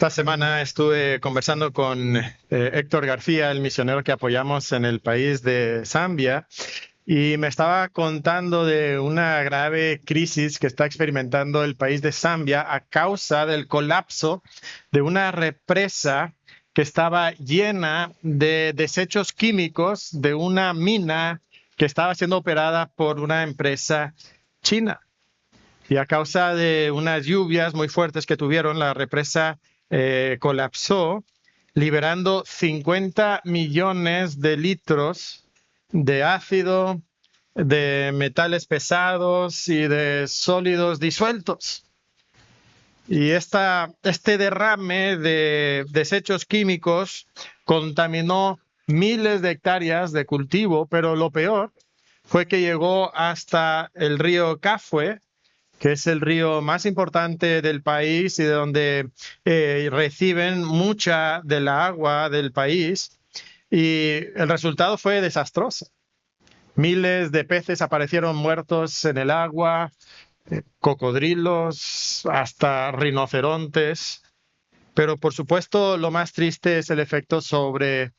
Esta semana estuve conversando con Héctor García, el misionero que apoyamos en el país de Zambia, y me estaba contando de una grave crisis que está experimentando el país de Zambia a causa del colapso de una represa que estaba llena de desechos químicos de una mina que estaba siendo operada por una empresa china. Y a causa de unas lluvias muy fuertes que tuvieron, la represa colapsó, liberando 50 millones de litros de ácido, de metales pesados y de sólidos disueltos. Y este derrame de desechos químicos contaminó miles de hectáreas de cultivo, pero lo peor fue que llegó hasta el río Cafue, que es el río más importante del país y de donde reciben mucha de la agua del país. Y el resultado fue desastroso. Miles de peces aparecieron muertos en el agua, cocodrilos, hasta rinocerontes. Pero por supuesto, lo más triste es el efecto sobre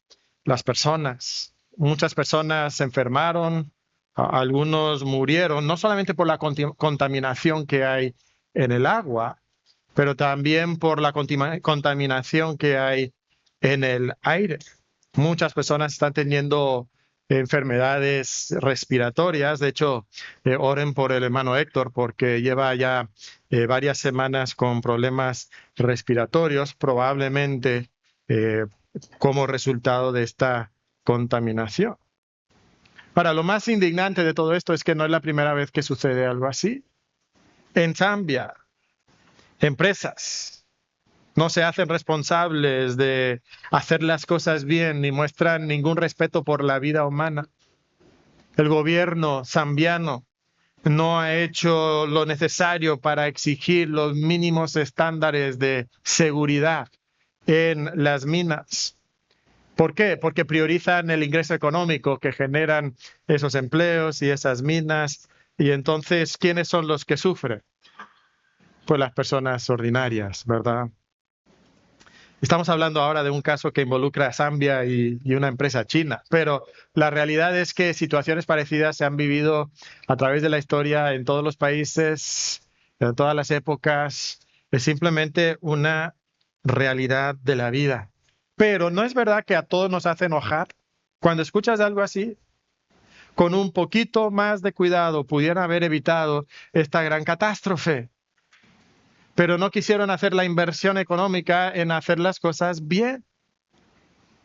las personas. Muchas personas se enfermaron, algunos murieron, no solamente por la contaminación que hay en el agua, pero también por la contaminación que hay en el aire. Muchas personas están teniendo enfermedades respiratorias. De hecho, oren por el hermano Héctor porque lleva ya varias semanas con problemas respiratorios, probablemente como resultado de esta contaminación. Ahora, lo más indignante de todo esto es que no es la primera vez que sucede algo así. En Zambia, empresas no se hacen responsables de hacer las cosas bien ni muestran ningún respeto por la vida humana. El gobierno zambiano no ha hecho lo necesario para exigir los mínimos estándares de seguridad en las minas. ¿Por qué? Porque priorizan el ingreso económico que generan esos empleos y esas minas. Y entonces, ¿quiénes son los que sufren? Pues las personas ordinarias, ¿verdad? Estamos hablando ahora de un caso que involucra a Zambia y una empresa china, pero la realidad es que situaciones parecidas se han vivido a través de la historia en todos los países, en todas las épocas. Es simplemente una realidad de la vida. Pero ¿no es verdad que a todos nos hace enojar? Cuando escuchas algo así, con un poquito más de cuidado pudieran haber evitado esta gran catástrofe. Pero no quisieron hacer la inversión económica en hacer las cosas bien.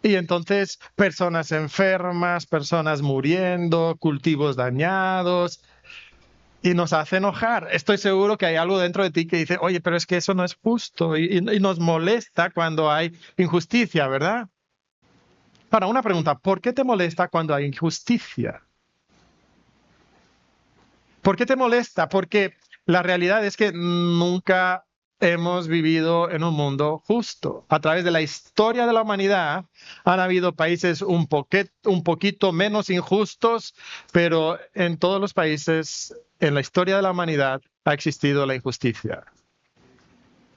Y entonces personas enfermas, personas muriendo, cultivos dañados, y nos hace enojar. Estoy seguro que hay algo dentro de ti que dice, oye, pero es que eso no es justo, y nos molesta cuando hay injusticia, ¿verdad? Ahora, una pregunta, ¿por qué te molesta cuando hay injusticia? ¿Por qué te molesta? Porque la realidad es que nunca hemos vivido en un mundo justo. A través de la historia de la humanidad han habido países un poquito menos injustos, pero en todos los países, en la historia de la humanidad, ha existido la injusticia.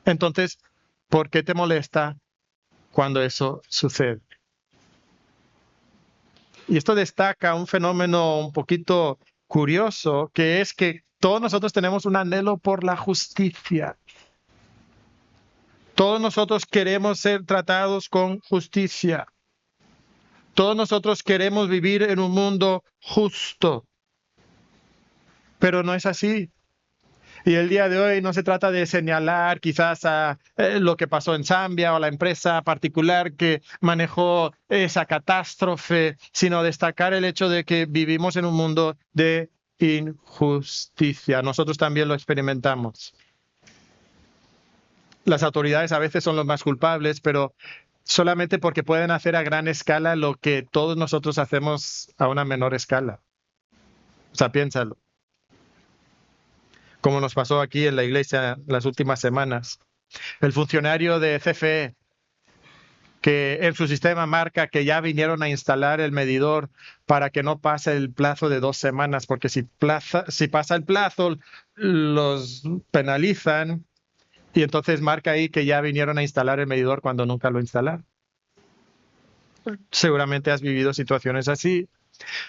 Entonces, ¿por qué te molesta cuando eso sucede? Y esto destaca un fenómeno un poquito curioso, que es que todos nosotros tenemos un anhelo por la justicia. Todos nosotros queremos ser tratados con justicia. Todos nosotros queremos vivir en un mundo justo. Pero no es así. Y el día de hoy no se trata de señalar quizás a lo que pasó en Zambia o la empresa particular que manejó esa catástrofe, sino destacar el hecho de que vivimos en un mundo de injusticia. Nosotros también lo experimentamos. Las autoridades a veces son los más culpables, pero solamente porque pueden hacer a gran escala lo que todos nosotros hacemos a una menor escala. O sea, piénsalo. Como nos pasó aquí en la iglesia las últimas semanas. El funcionario de CFE, que en su sistema marca que ya vinieron a instalar el medidor para que no pase el plazo de 2 semanas, porque si pasa el plazo, los penalizan. Y entonces marca ahí que ya vinieron a instalar el medidor cuando nunca lo instalaron. Seguramente has vivido situaciones así.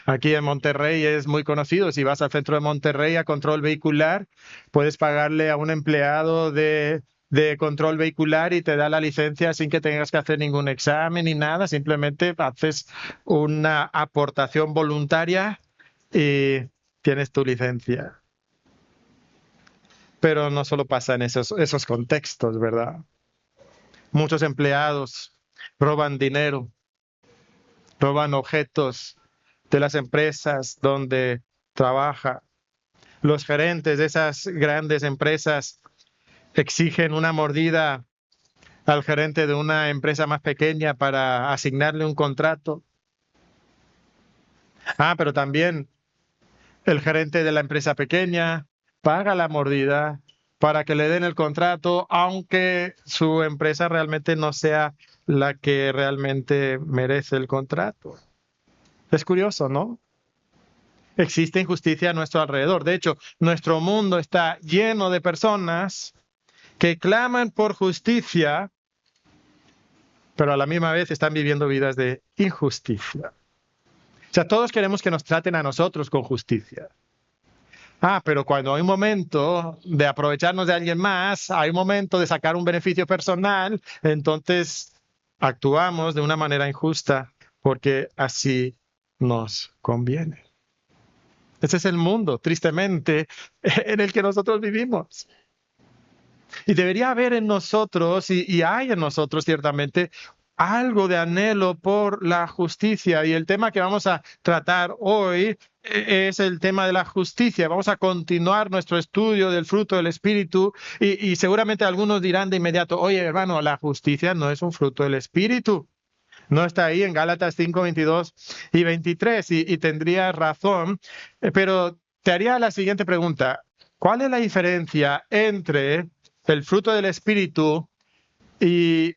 Aquí en Monterrey es muy conocido. Si vas al centro de Monterrey a control vehicular, puedes pagarle a un empleado de control vehicular y te da la licencia sin que tengas que hacer ningún examen ni nada. Simplemente haces una aportación voluntaria y tienes tu licencia. Pero no solo pasa en esos contextos, ¿verdad? Muchos empleados roban dinero, roban objetos de las empresas donde trabaja. Los gerentes de esas grandes empresas exigen una mordida al gerente de una empresa más pequeña para asignarle un contrato. Pero también el gerente de la empresa pequeña paga la mordida para que le den el contrato, aunque su empresa realmente no sea la que realmente merece el contrato. Es curioso, ¿no? Existe injusticia a nuestro alrededor. De hecho, nuestro mundo está lleno de personas que claman por justicia, pero a la misma vez están viviendo vidas de injusticia. O sea, todos queremos que nos traten a nosotros con justicia. Pero cuando hay un momento de aprovecharnos de alguien más, hay un momento de sacar un beneficio personal, entonces actuamos de una manera injusta porque así nos conviene. Ese es el mundo, tristemente, en el que nosotros vivimos. Y debería haber en nosotros, y hay en nosotros ciertamente, algo de anhelo por la justicia. Y el tema que vamos a tratar hoy es el tema de la justicia. Vamos a continuar nuestro estudio del fruto del Espíritu y seguramente algunos dirán de inmediato, oye hermano, la justicia no es un fruto del Espíritu. No está ahí en Gálatas 5, 22 y 23 y tendría razón, pero te haría la siguiente pregunta. ¿Cuál es la diferencia entre el fruto del Espíritu y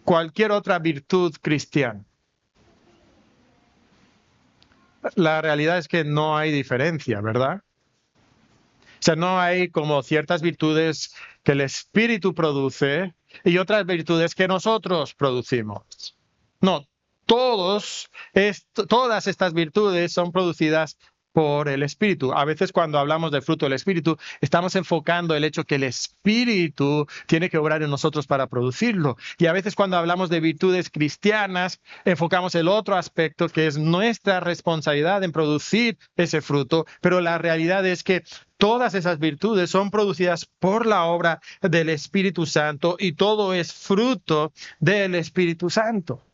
cualquier otra virtud cristiana? La realidad es que no hay diferencia, ¿verdad? O sea, no hay como ciertas virtudes que el Espíritu produce y otras virtudes que nosotros producimos. No, todas estas virtudes son producidas por el Espíritu. A veces cuando hablamos del fruto del Espíritu, estamos enfocando el hecho que el Espíritu tiene que obrar en nosotros para producirlo. Y a veces cuando hablamos de virtudes cristianas, enfocamos el otro aspecto que es nuestra responsabilidad en producir ese fruto. Pero la realidad es que todas esas virtudes son producidas por la obra del Espíritu Santo y todo es fruto del Espíritu Santo.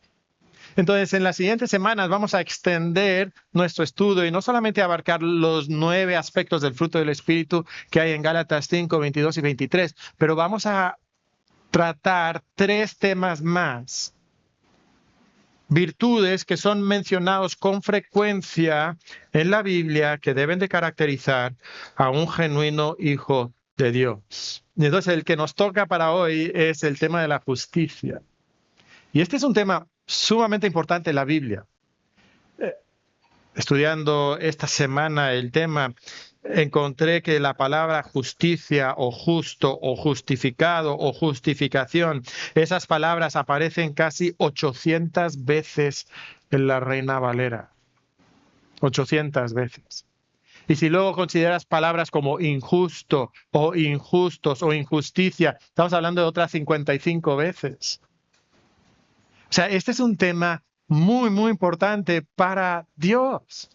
Entonces, en las siguientes semanas vamos a extender nuestro estudio y no solamente abarcar los 9 aspectos del fruto del Espíritu que hay en Gálatas 5, 22 y 23, pero vamos a tratar 3 temas más. Virtudes que son mencionados con frecuencia en la Biblia que deben de caracterizar a un genuino hijo de Dios. Y entonces el que nos toca para hoy es el tema de la justicia. Y este es un tema sumamente importante en la Biblia. Estudiando esta semana el tema, encontré que la palabra justicia o justo o justificado o justificación, esas palabras aparecen casi 800 veces en la Reina Valera. 800 veces. Y si luego consideras palabras como injusto o injustos o injusticia, estamos hablando de otras 55 veces. O sea, este es un tema muy, muy importante para Dios.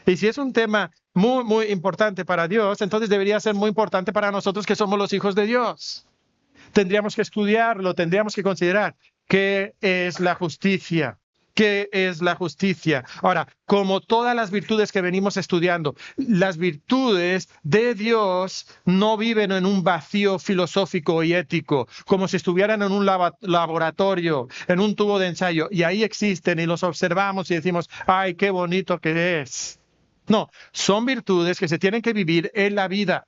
Y si es un tema muy, muy importante para Dios, entonces debería ser muy importante para nosotros que somos los hijos de Dios. Tendríamos que estudiarlo, tendríamos que considerar qué es la justicia. ¿Qué es la justicia? Ahora, como todas las virtudes que venimos estudiando, las virtudes de Dios no viven en un vacío filosófico y ético, como si estuvieran en un laboratorio, en un tubo de ensayo, y ahí existen y los observamos y decimos, ¡ay, qué bonito que es! No, son virtudes que se tienen que vivir en la vida,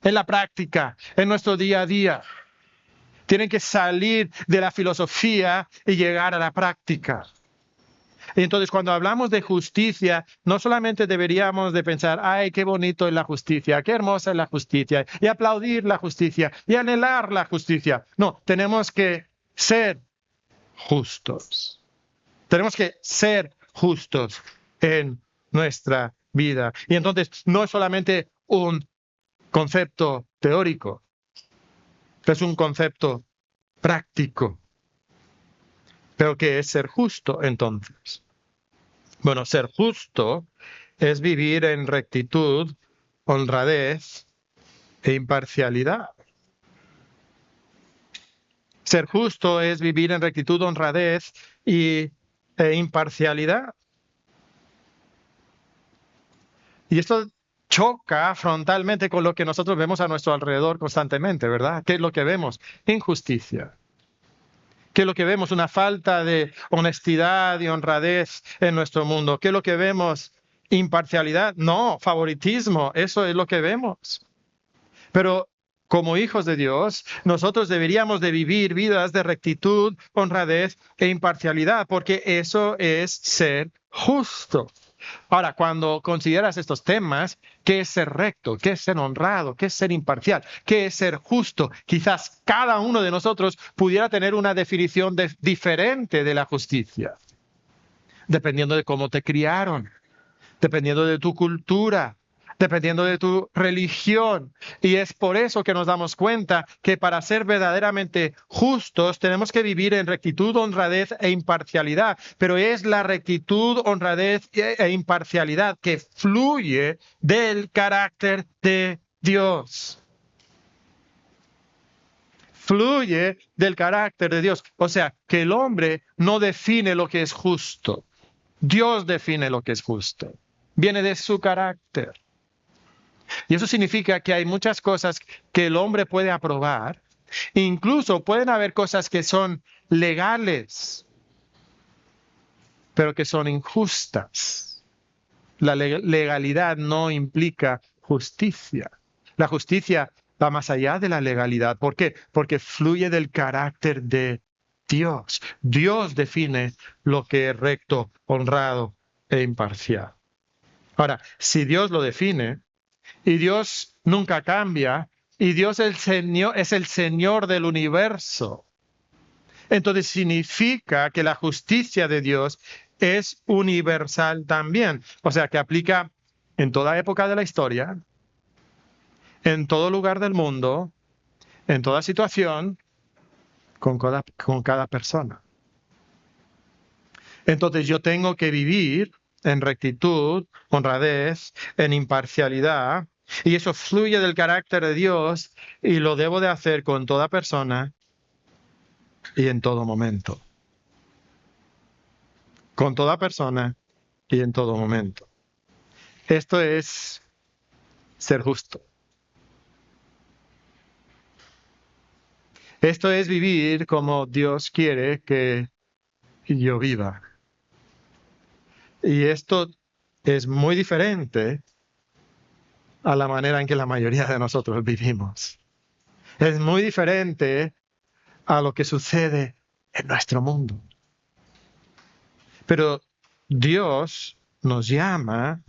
en la práctica, en nuestro día a día. Tienen que salir de la filosofía y llegar a la práctica. Y entonces cuando hablamos de justicia, no solamente deberíamos de pensar, ay, qué bonito es la justicia, qué hermosa es la justicia, y aplaudir la justicia, y anhelar la justicia. No, tenemos que ser justos. Tenemos que ser justos en nuestra vida. Y entonces no es solamente un concepto teórico, es un concepto práctico. ¿Pero qué es ser justo entonces? Bueno, ser justo es vivir en rectitud, honradez e imparcialidad. Ser justo es vivir en rectitud, honradez e imparcialidad. Y esto choca frontalmente con lo que nosotros vemos a nuestro alrededor constantemente, ¿verdad? ¿Qué es lo que vemos? Injusticia. ¿Qué es lo que vemos? Una falta de honestidad y honradez en nuestro mundo. ¿Qué es lo que vemos? Imparcialidad. No, favoritismo. Eso es lo que vemos. Pero como hijos de Dios, nosotros deberíamos de vivir vidas de rectitud, honradez e imparcialidad, porque eso es ser justo. Ahora, cuando consideras estos temas, ¿qué es ser recto? ¿Qué es ser honrado? ¿Qué es ser imparcial? ¿Qué es ser justo? Quizás cada uno de nosotros pudiera tener una definición diferente de la justicia, dependiendo de cómo te criaron, dependiendo de tu cultura, dependiendo de tu religión. Y es por eso que nos damos cuenta que para ser verdaderamente justos tenemos que vivir en rectitud, honradez e imparcialidad. Pero es la rectitud, honradez e imparcialidad que fluye del carácter de Dios. Fluye del carácter de Dios. O sea, que el hombre no define lo que es justo. Dios define lo que es justo. Viene de su carácter. Y eso significa que hay muchas cosas que el hombre puede aprobar. Incluso pueden haber cosas que son legales, pero que son injustas. La legalidad no implica justicia. La justicia va más allá de la legalidad. ¿Por qué? Porque fluye del carácter de Dios. Dios define lo que es recto, honrado e imparcial. Ahora, si Dios lo define, y Dios nunca cambia, y Dios es el Señor del universo, entonces significa que la justicia de Dios es universal también. O sea, que aplica en toda época de la historia, en todo lugar del mundo, en toda situación, con cada persona. Entonces yo tengo que vivir en rectitud, honradez, en imparcialidad, y eso fluye del carácter de Dios y lo debo de hacer con toda persona y en todo momento. Con toda persona y en todo momento. Esto es ser justo. Esto es vivir como Dios quiere que yo viva. Y esto es muy diferente a la manera en que la mayoría de nosotros vivimos. Es muy diferente a lo que sucede en nuestro mundo. Pero Dios nos llama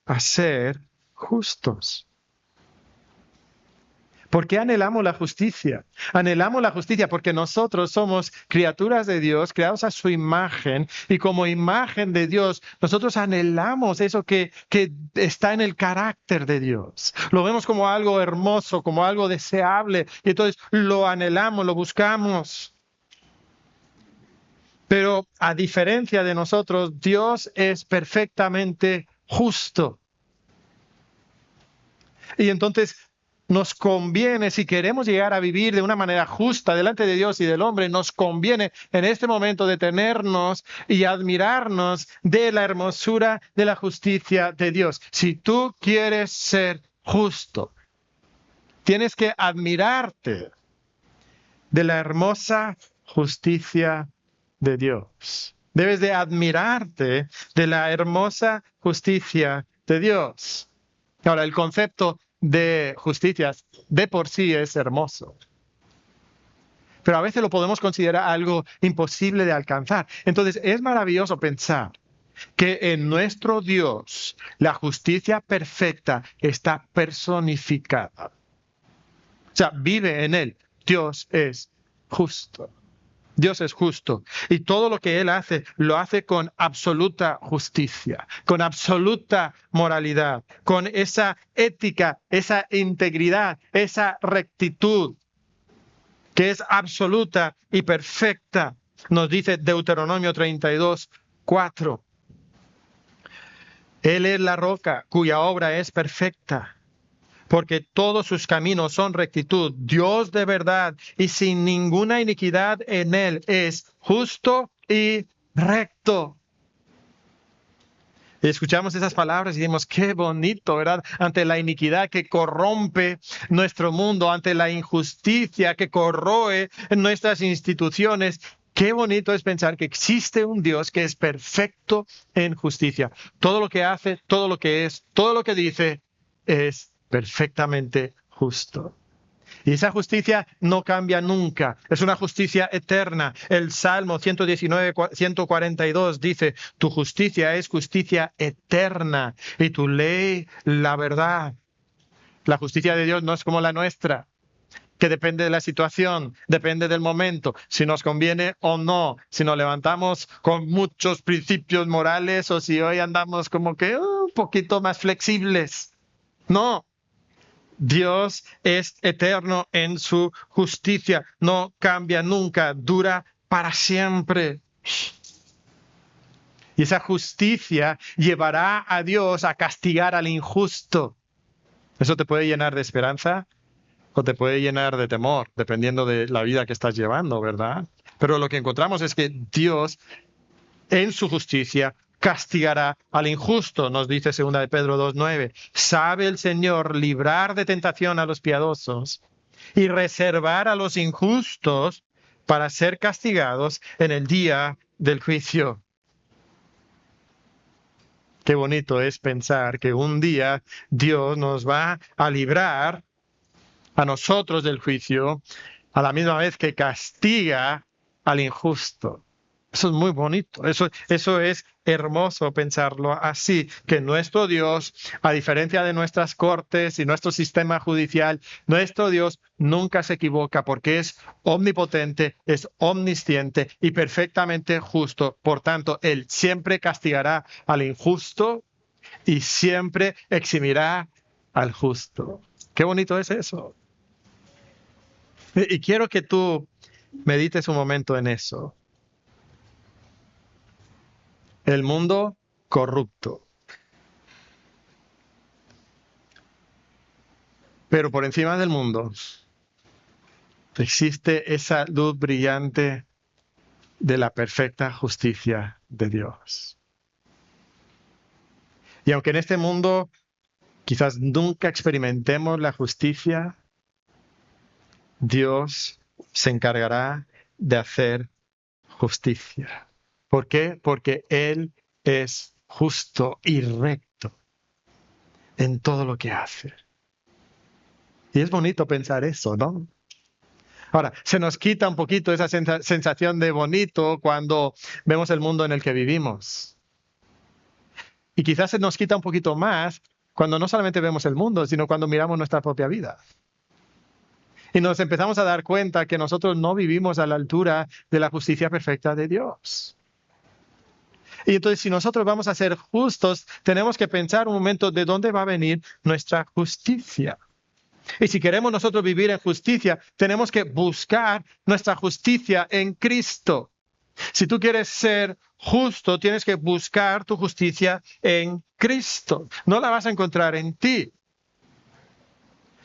a ser justos. ¿Por qué anhelamos la justicia? Anhelamos la justicia porque nosotros somos criaturas de Dios, creados a su imagen, y como imagen de Dios, nosotros anhelamos eso que está en el carácter de Dios. Lo vemos como algo hermoso, como algo deseable, y entonces lo anhelamos, lo buscamos. Pero a diferencia de nosotros, Dios es perfectamente justo. Y entonces nos conviene, si queremos llegar a vivir de una manera justa delante de Dios y del hombre, nos conviene en este momento detenernos y admirarnos de la hermosura de la justicia de Dios. Si tú quieres ser justo, tienes que admirarte de la hermosa justicia de Dios. Debes de admirarte de la hermosa justicia de Dios. Ahora, el concepto de justicia de por sí es hermoso, pero a veces lo podemos considerar algo imposible de alcanzar. Entonces, es maravilloso pensar que en nuestro Dios la justicia perfecta está personificada. O sea, vive en Él. Dios es justo. Dios es justo. Y todo lo que Él hace, lo hace con absoluta justicia, con absoluta moralidad, con esa ética, esa integridad, esa rectitud, que es absoluta y perfecta. Nos dice Deuteronomio 32:4. Él es la roca cuya obra es perfecta, porque todos sus caminos son rectitud. Dios de verdad y sin ninguna iniquidad en Él es justo y recto. Y escuchamos esas palabras y decimos, qué bonito, ¿verdad? Ante la iniquidad que corrompe nuestro mundo, ante la injusticia que corroe en nuestras instituciones, qué bonito es pensar que existe un Dios que es perfecto en justicia. Todo lo que hace, todo lo que es, todo lo que dice es perfectamente justo. Y esa justicia no cambia nunca, es una justicia eterna. El Salmo 119:142 dice, tu justicia es justicia eterna y tu ley la verdad. La justicia de Dios no es como la nuestra, que depende de la situación, depende del momento, si nos conviene o no, si nos levantamos con muchos principios morales o si hoy andamos como que un poquito más flexibles. No. Dios es eterno en su justicia, no cambia nunca, dura para siempre. Y esa justicia llevará a Dios a castigar al injusto. Eso te puede llenar de esperanza o te puede llenar de temor, dependiendo de la vida que estás llevando, ¿verdad? Pero lo que encontramos es que Dios, en su justicia, castigará al injusto, nos dice 2 de Pedro 2:9. Sabe el Señor librar de tentación a los piadosos y reservar a los injustos para ser castigados en el día del juicio. Qué bonito es pensar que un día Dios nos va a librar a nosotros del juicio a la misma vez que castiga al injusto. Eso es muy bonito, eso es hermoso pensarlo así, que nuestro Dios, a diferencia de nuestras cortes y nuestro sistema judicial, nuestro Dios nunca se equivoca porque es omnipotente, es omnisciente y perfectamente justo. Por tanto, Él siempre castigará al injusto y siempre eximirá al justo. Qué bonito es eso. Y quiero que tú medites un momento en eso. El mundo corrupto. Pero por encima del mundo existe esa luz brillante de la perfecta justicia de Dios. Y aunque en este mundo quizás nunca experimentemos la justicia, Dios se encargará de hacer justicia. ¿Por qué? Porque Él es justo y recto en todo lo que hace. Y es bonito pensar eso, ¿no? Ahora, se nos quita un poquito esa sensación de bonito cuando vemos el mundo en el que vivimos. Y quizás se nos quita un poquito más cuando no solamente vemos el mundo, sino cuando miramos nuestra propia vida. Y nos empezamos a dar cuenta que nosotros no vivimos a la altura de la justicia perfecta de Dios. Y entonces, si nosotros vamos a ser justos, tenemos que pensar un momento de dónde va a venir nuestra justicia. Y si queremos nosotros vivir en justicia, tenemos que buscar nuestra justicia en Cristo. Si tú quieres ser justo, tienes que buscar tu justicia en Cristo. No la vas a encontrar en ti.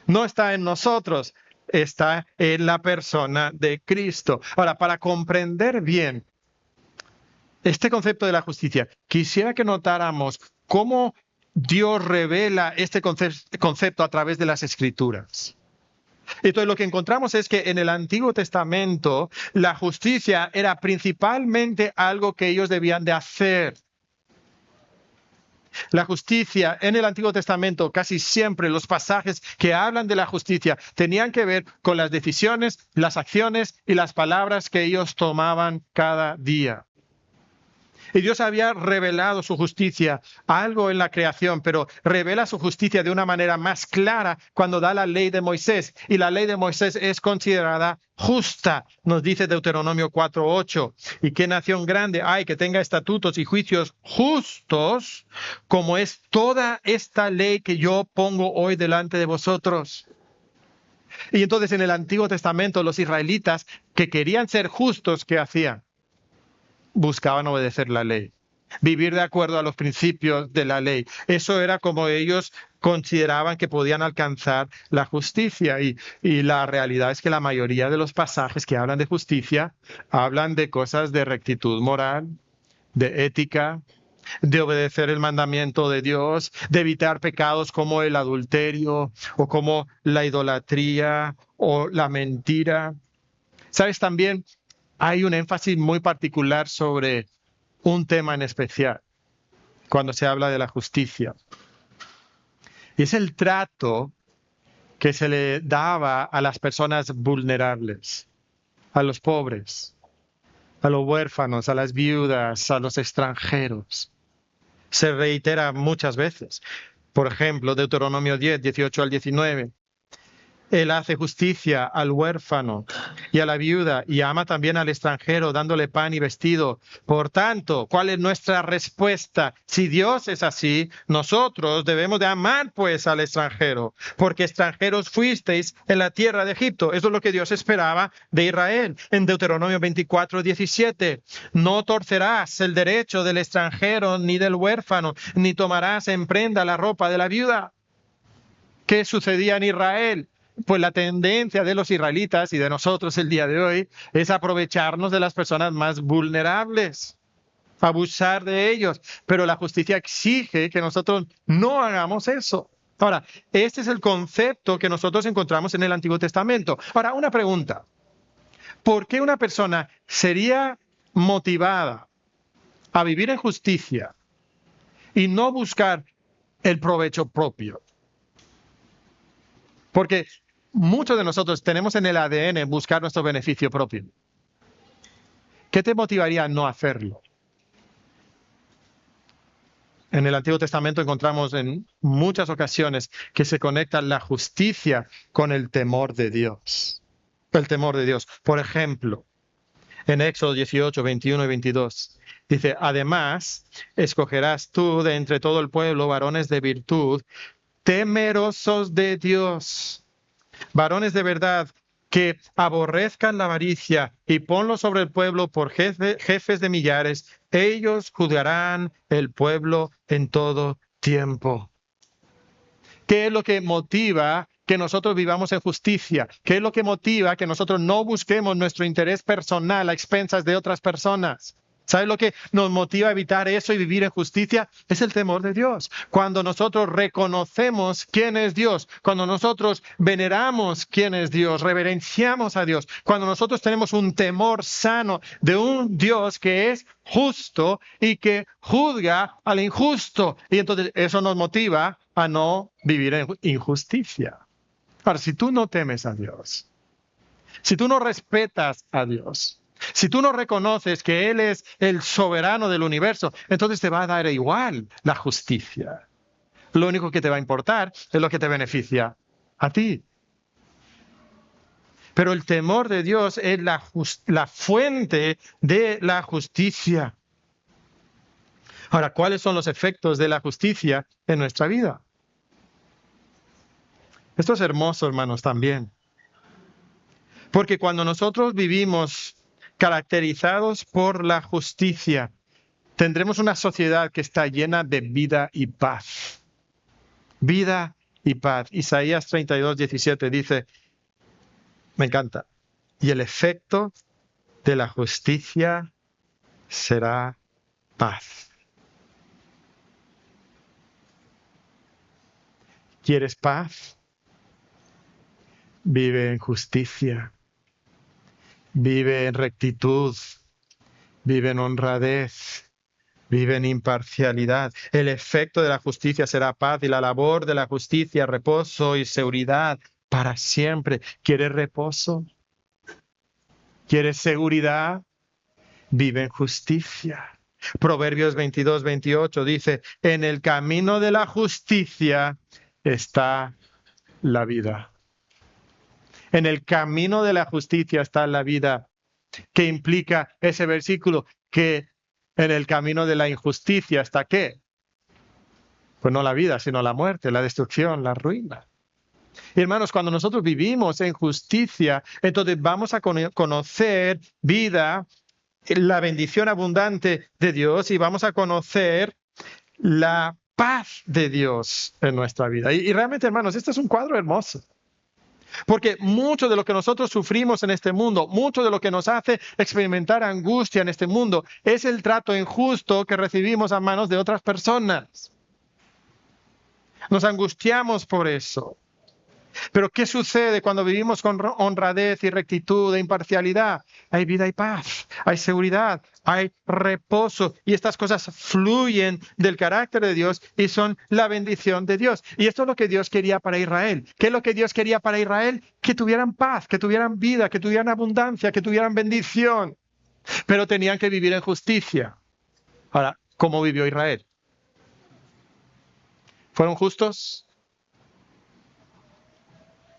No está en nosotros, está en la persona de Cristo. Ahora, para comprender bien este concepto de la justicia, quisiera que notáramos cómo Dios revela este concepto a través de las Escrituras. Entonces lo que encontramos es que en el Antiguo Testamento la justicia era principalmente algo que ellos debían de hacer. La justicia en el Antiguo Testamento, casi siempre los pasajes que hablan de la justicia tenían que ver con las decisiones, las acciones y las palabras que ellos tomaban cada día. Y Dios había revelado su justicia, algo en la creación, pero revela su justicia de una manera más clara cuando da la ley de Moisés. Y la ley de Moisés es considerada justa, nos dice Deuteronomio 4:8. ¿Y qué nación grande hay que tenga estatutos y juicios justos, como es toda esta ley que yo pongo hoy delante de vosotros? Y entonces en el Antiguo Testamento los israelitas que querían ser justos, ¿qué hacían? Buscaban obedecer la ley, vivir de acuerdo a los principios de la ley. Eso era como ellos consideraban que podían alcanzar la justicia. Y la realidad es que la mayoría de los pasajes que hablan de justicia hablan de cosas de rectitud moral, de ética, de obedecer el mandamiento de Dios, de evitar pecados como el adulterio o como la idolatría o la mentira. ¿Sabes? También hay un énfasis muy particular sobre un tema en especial cuando se habla de la justicia. Y es el trato que se le daba a las personas vulnerables, a los pobres, a los huérfanos, a las viudas, a los extranjeros. Se reitera muchas veces. Por ejemplo, Deuteronomio 10, 18 al 19. Él hace justicia al huérfano y a la viuda y ama también al extranjero, dándole pan y vestido. Por tanto, ¿cuál es nuestra respuesta? Si Dios es así, nosotros debemos de amar pues al extranjero, porque extranjeros fuisteis en la tierra de Egipto. Eso es lo que Dios esperaba de Israel. En Deuteronomio 24, 17, no torcerás el derecho del extranjero ni del huérfano, ni tomarás en prenda la ropa de la viuda. ¿Qué sucedía en Israel? Pues la tendencia de los israelitas y de nosotros el día de hoy es aprovecharnos de las personas más vulnerables, abusar de ellos. Pero la justicia exige que nosotros no hagamos eso. Ahora, este es el concepto que nosotros encontramos en el Antiguo Testamento. Ahora, una pregunta. ¿Por qué una persona sería motivada a vivir en justicia y no buscar el provecho propio? Porque muchos de nosotros tenemos en el ADN buscar nuestro beneficio propio. ¿Qué te motivaría a no hacerlo? En el Antiguo Testamento encontramos en muchas ocasiones que se conecta la justicia con el temor de Dios. El temor de Dios. Por ejemplo, en Éxodo 18, 21 y 22, dice, además, escogerás tú de entre todo el pueblo varones de virtud, temerosos de Dios, varones de verdad, que aborrezcan la avaricia, y ponlos sobre el pueblo por jefes de millares. Ellos juzgarán el pueblo en todo tiempo. ¿Qué es lo que motiva que nosotros vivamos en justicia? ¿Qué es lo que motiva que nosotros no busquemos nuestro interés personal a expensas de otras personas? ¿Sabes lo que nos motiva a evitar eso y vivir en justicia? Es el temor de Dios. Cuando nosotros reconocemos quién es Dios, cuando nosotros veneramos quién es Dios, reverenciamos a Dios, cuando nosotros tenemos un temor sano de un Dios que es justo y que juzga al injusto. Y entonces eso nos motiva a no vivir en injusticia. Ahora, si tú no temes a Dios, si tú no respetas a Dios, si tú no reconoces que Él es el soberano del universo, entonces te va a dar igual la justicia. Lo único que te va a importar es lo que te beneficia a ti. Pero el temor de Dios es la fuente de la justicia. Ahora, ¿cuáles son los efectos de la justicia en nuestra vida? Esto es hermoso, hermanos, también. Porque cuando nosotros vivimos caracterizados por la justicia, tendremos una sociedad que está llena de vida y paz. Vida y paz. Isaías 32, 17 dice, me encanta, y el efecto de la justicia será paz. ¿Quieres paz? Vive en justicia. Vive en rectitud, vive en honradez, vive en imparcialidad. El efecto de la justicia será paz y la labor de la justicia, reposo y seguridad para siempre. ¿Quieres reposo? ¿Quieres seguridad? Vive en justicia. Proverbios 22-28 dice, en el camino de la justicia está la vida. En el camino de la justicia está la vida. ¿Qué implica ese versículo? Que en el camino de la injusticia está ¿qué? Pues no la vida, sino la muerte, la destrucción, la ruina. Y hermanos, cuando nosotros vivimos en justicia, entonces vamos a conocer vida, la bendición abundante de Dios, y vamos a conocer la paz de Dios en nuestra vida. Y realmente, hermanos, este es un cuadro hermoso. Porque mucho de lo que nosotros sufrimos en este mundo, mucho de lo que nos hace experimentar angustia en este mundo, es el trato injusto que recibimos a manos de otras personas. Nos angustiamos por eso. Pero ¿qué sucede cuando vivimos con honradez y rectitud e imparcialidad? Hay vida y paz, hay seguridad, hay reposo, y estas cosas fluyen del carácter de Dios y son la bendición de Dios. Y esto es lo que Dios quería para Israel. ¿Qué es lo que Dios quería para Israel? Que tuvieran paz, que tuvieran vida, que tuvieran abundancia, que tuvieran bendición. Pero tenían que vivir en justicia. Ahora, ¿cómo vivió Israel? ¿Fueron justos?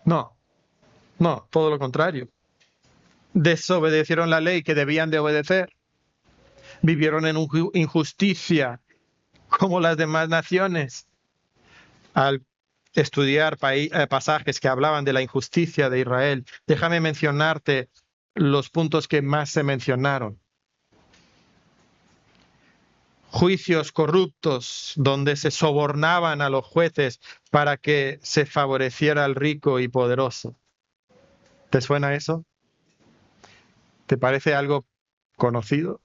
No, todo lo contrario. Desobedecieron la ley que debían de obedecer. Vivieron en injusticia como las demás naciones. Al estudiar pasajes que hablaban de la injusticia de Israel, déjame mencionarte los puntos que más se mencionaron. Juicios corruptos donde se sobornaban a los jueces para que se favoreciera al rico y poderoso. ¿Te suena eso? ¿Te parece algo conocido?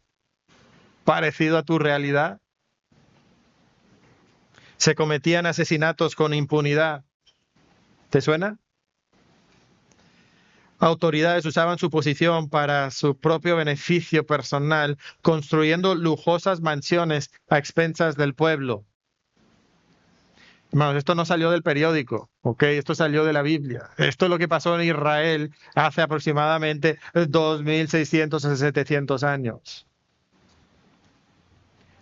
¿Parecido a tu realidad? Se cometían asesinatos con impunidad. ¿Te suena? Autoridades usaban su posición para su propio beneficio personal, construyendo lujosas mansiones a expensas del pueblo. Hermanos, esto no salió del periódico, ¿ok? Esto salió de la Biblia. Esto es lo que pasó en Israel hace aproximadamente 2.600 a 700 años.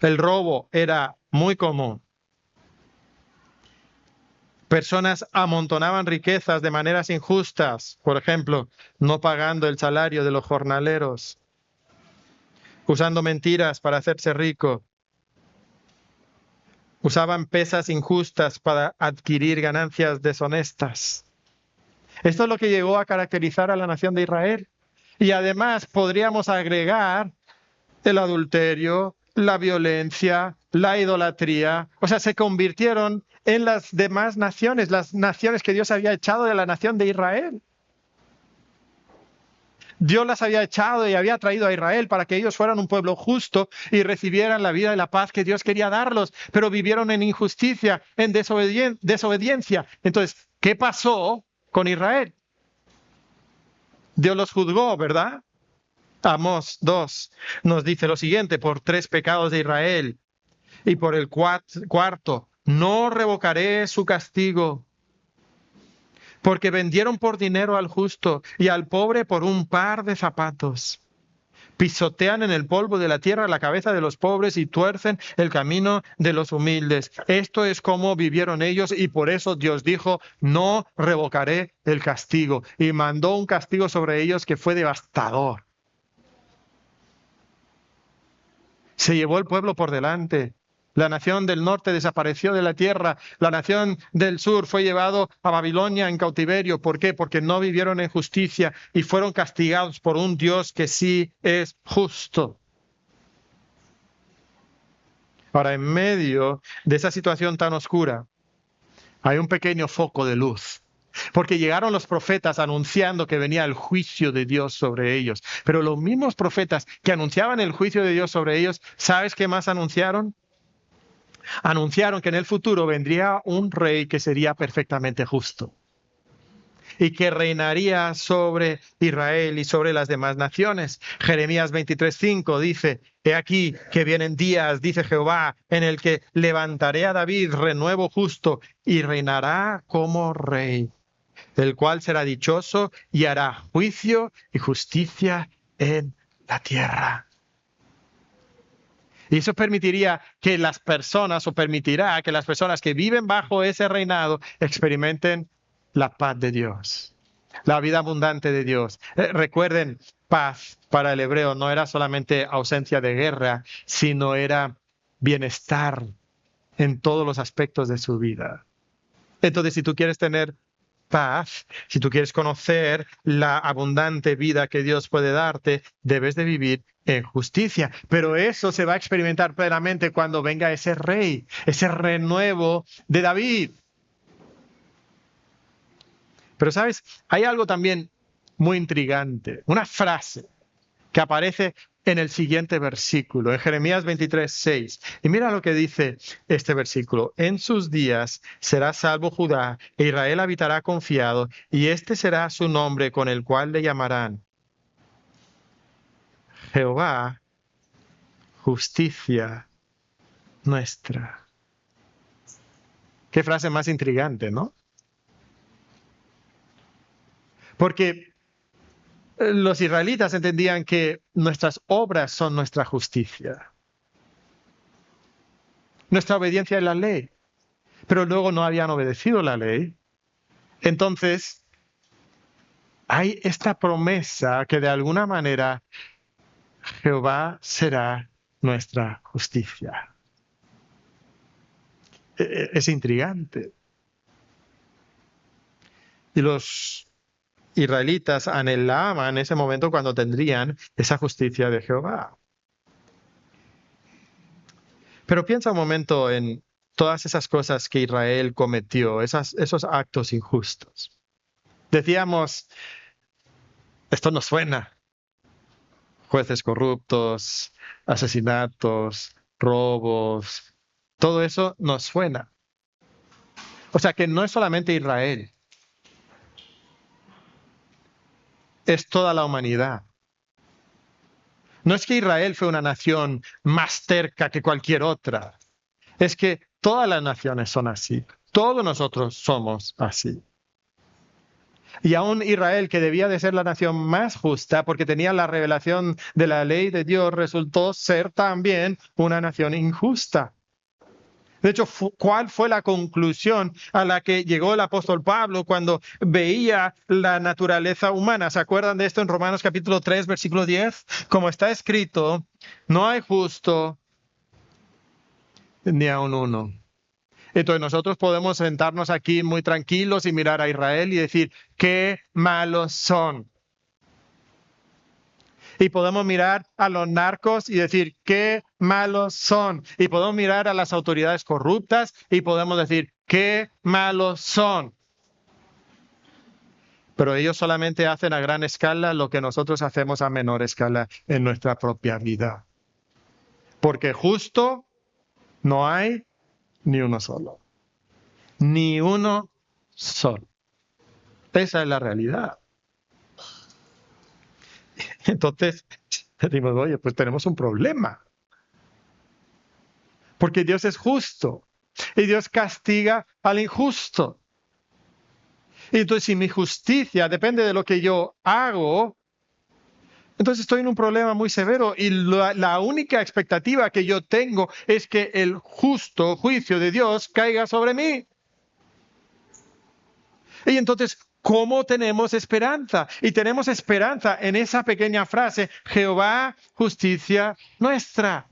El robo era muy común. Personas amontonaban riquezas de maneras injustas, por ejemplo, no pagando el salario de los jornaleros, usando mentiras para hacerse rico. Usaban pesas injustas para adquirir ganancias deshonestas. Esto es lo que llegó a caracterizar a la nación de Israel. Y además podríamos agregar el adulterio, la violencia, la idolatría. O sea, se convirtieron en las demás naciones, las naciones que Dios había echado de la nación de Israel. Dios las había echado y había traído a Israel para que ellos fueran un pueblo justo y recibieran la vida y la paz que Dios quería darlos, pero vivieron en injusticia, en desobediencia. Entonces, ¿qué pasó con Israel? Dios los juzgó, ¿verdad? Amós 2 nos dice lo siguiente: por 3 pecados de Israel y por el cuarto, no revocaré su castigo. Porque vendieron por dinero al justo y al pobre por un par de zapatos. Pisotean en el polvo de la tierra la cabeza de los pobres y tuercen el camino de los humildes. Esto es como vivieron ellos, y por eso Dios dijo, no revocaré el castigo. Y mandó un castigo sobre ellos que fue devastador. Se llevó el pueblo por delante. La nación del norte desapareció de la tierra. La nación del sur fue llevado a Babilonia en cautiverio. ¿Por qué? Porque no vivieron en justicia y fueron castigados por un Dios que sí es justo. Ahora, en medio de esa situación tan oscura, hay un pequeño foco de luz. Porque llegaron los profetas anunciando que venía el juicio de Dios sobre ellos. Pero los mismos profetas que anunciaban el juicio de Dios sobre ellos, ¿sabes qué más anunciaron? Anunciaron que en el futuro vendría un rey que sería perfectamente justo y que reinaría sobre Israel y sobre las demás naciones. Jeremías 23:5 dice, he aquí que vienen días, dice Jehová, en el que levantaré a David renuevo justo y reinará como rey, el cual será dichoso y hará juicio y justicia en la tierra. Y eso permitiría que las personas, o permitirá que las personas que viven bajo ese reinado experimenten la paz de Dios, la vida abundante de Dios. Recuerden, paz para el hebreo no era solamente ausencia de guerra, sino era bienestar en todos los aspectos de su vida. Entonces, si tú quieres tener paz, si tú quieres conocer la abundante vida que Dios puede darte, debes de vivir en justicia. Pero eso se va a experimentar plenamente cuando venga ese rey, ese renuevo de David. Pero sabes, hay algo también muy intrigante, una frase que aparece en el siguiente versículo, en Jeremías 23:6. Y mira lo que dice este versículo. En sus días será salvo Judá, e Israel habitará confiado, y este será su nombre con el cual le llamarán Jehová, justicia nuestra. Qué frase más intrigante, ¿no? Porque los israelitas entendían que nuestras obras son nuestra justicia, nuestra obediencia a la ley, pero luego no habían obedecido la ley. Entonces, hay esta promesa que de alguna manera Jehová será nuestra justicia. Es intrigante. Y los israelitas anhelaban ese momento cuando tendrían esa justicia de Jehová. Pero piensa un momento en todas esas cosas que Israel cometió, esos actos injustos. Decíamos, esto nos suena. Jueces corruptos, asesinatos, robos, todo eso nos suena. O sea que no es solamente Israel, es toda la humanidad. No es que Israel fue una nación más terca que cualquier otra, es que todas las naciones son así, todos nosotros somos así. Y aún Israel, que debía de ser la nación más justa porque tenía la revelación de la ley de Dios, resultó ser también una nación injusta. De hecho, ¿cuál fue la conclusión a la que llegó el apóstol Pablo cuando veía la naturaleza humana? ¿Se acuerdan de esto en Romanos capítulo 3, versículo 10? Como está escrito, no hay justo ni aun uno. Entonces nosotros podemos sentarnos aquí muy tranquilos y mirar a Israel y decir, qué malos son. Y podemos mirar a los narcos y decir, qué malos son. Y podemos mirar a las autoridades corruptas y podemos decir, qué malos son. Pero ellos solamente hacen a gran escala lo que nosotros hacemos a menor escala en nuestra propia vida. Porque justo no hay ni uno solo. Ni uno solo. Esa es la realidad. Entonces, decimos, oye, pues tenemos un problema. Porque Dios es justo y Dios castiga al injusto. Y entonces, si mi justicia depende de lo que yo hago, entonces estoy en un problema muy severo y la única expectativa que yo tengo es que el justo juicio de Dios caiga sobre mí. Y entonces, ¿cómo tenemos esperanza? Y tenemos esperanza en esa pequeña frase, Jehová, justicia nuestra.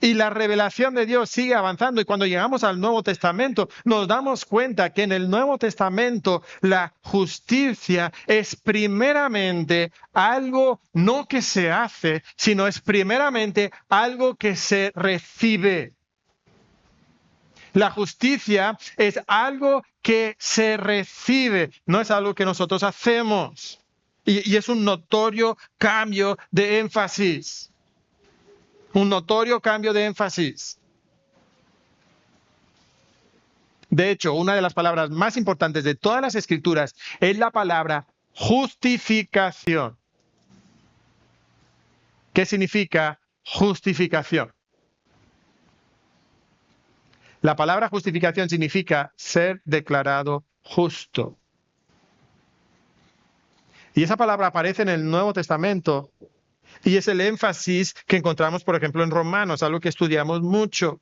Y la revelación de Dios sigue avanzando y cuando llegamos al Nuevo Testamento nos damos cuenta que en el Nuevo Testamento la justicia es primeramente algo no que se hace, sino es primeramente algo que se recibe. La justicia es algo que se recibe, no es algo que nosotros hacemos. Y es un notorio cambio de énfasis. Un notorio cambio de énfasis. De hecho, una de las palabras más importantes de todas las Escrituras es la palabra justificación. ¿Qué significa justificación? La palabra justificación significa ser declarado justo. Y esa palabra aparece en el Nuevo Testamento Y es el énfasis que encontramos, por ejemplo, en Romanos, algo que estudiamos mucho.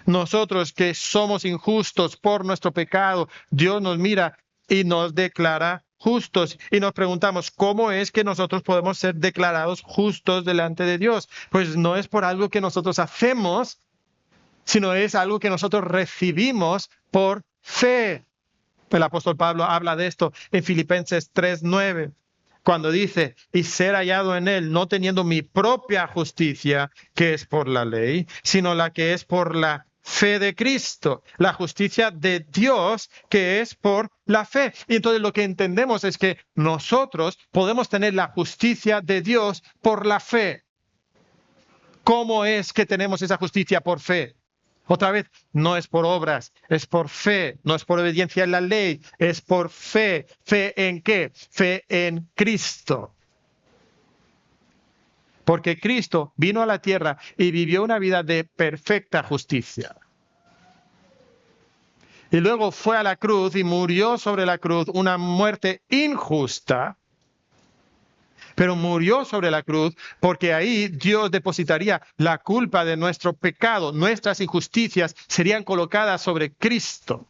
Nosotros que somos injustos por nuestro pecado, Dios nos mira y nos declara justos. Y nos preguntamos, ¿cómo es que nosotros podemos ser declarados justos delante de Dios? Pues no es por algo que nosotros hacemos, sino es algo que nosotros recibimos por fe. El apóstol Pablo habla de esto en Filipenses 3:9, cuando dice, y ser hallado en él, no teniendo mi propia justicia, que es por la ley, sino la que es por la fe de Cristo, la justicia de Dios, que es por la fe. Y entonces lo que entendemos es que nosotros podemos tener la justicia de Dios por la fe. ¿Cómo es que tenemos esa justicia por fe? Otra vez, no es por obras, es por fe, no es por obediencia a la ley, es por fe. ¿Fe en qué? Fe en Cristo. Porque Cristo vino a la tierra y vivió una vida de perfecta justicia. Y luego fue a la cruz y murió sobre la cruz una muerte injusta, pero murió sobre la cruz porque ahí Dios depositaría la culpa de nuestro pecado. Nuestras injusticias serían colocadas sobre Cristo.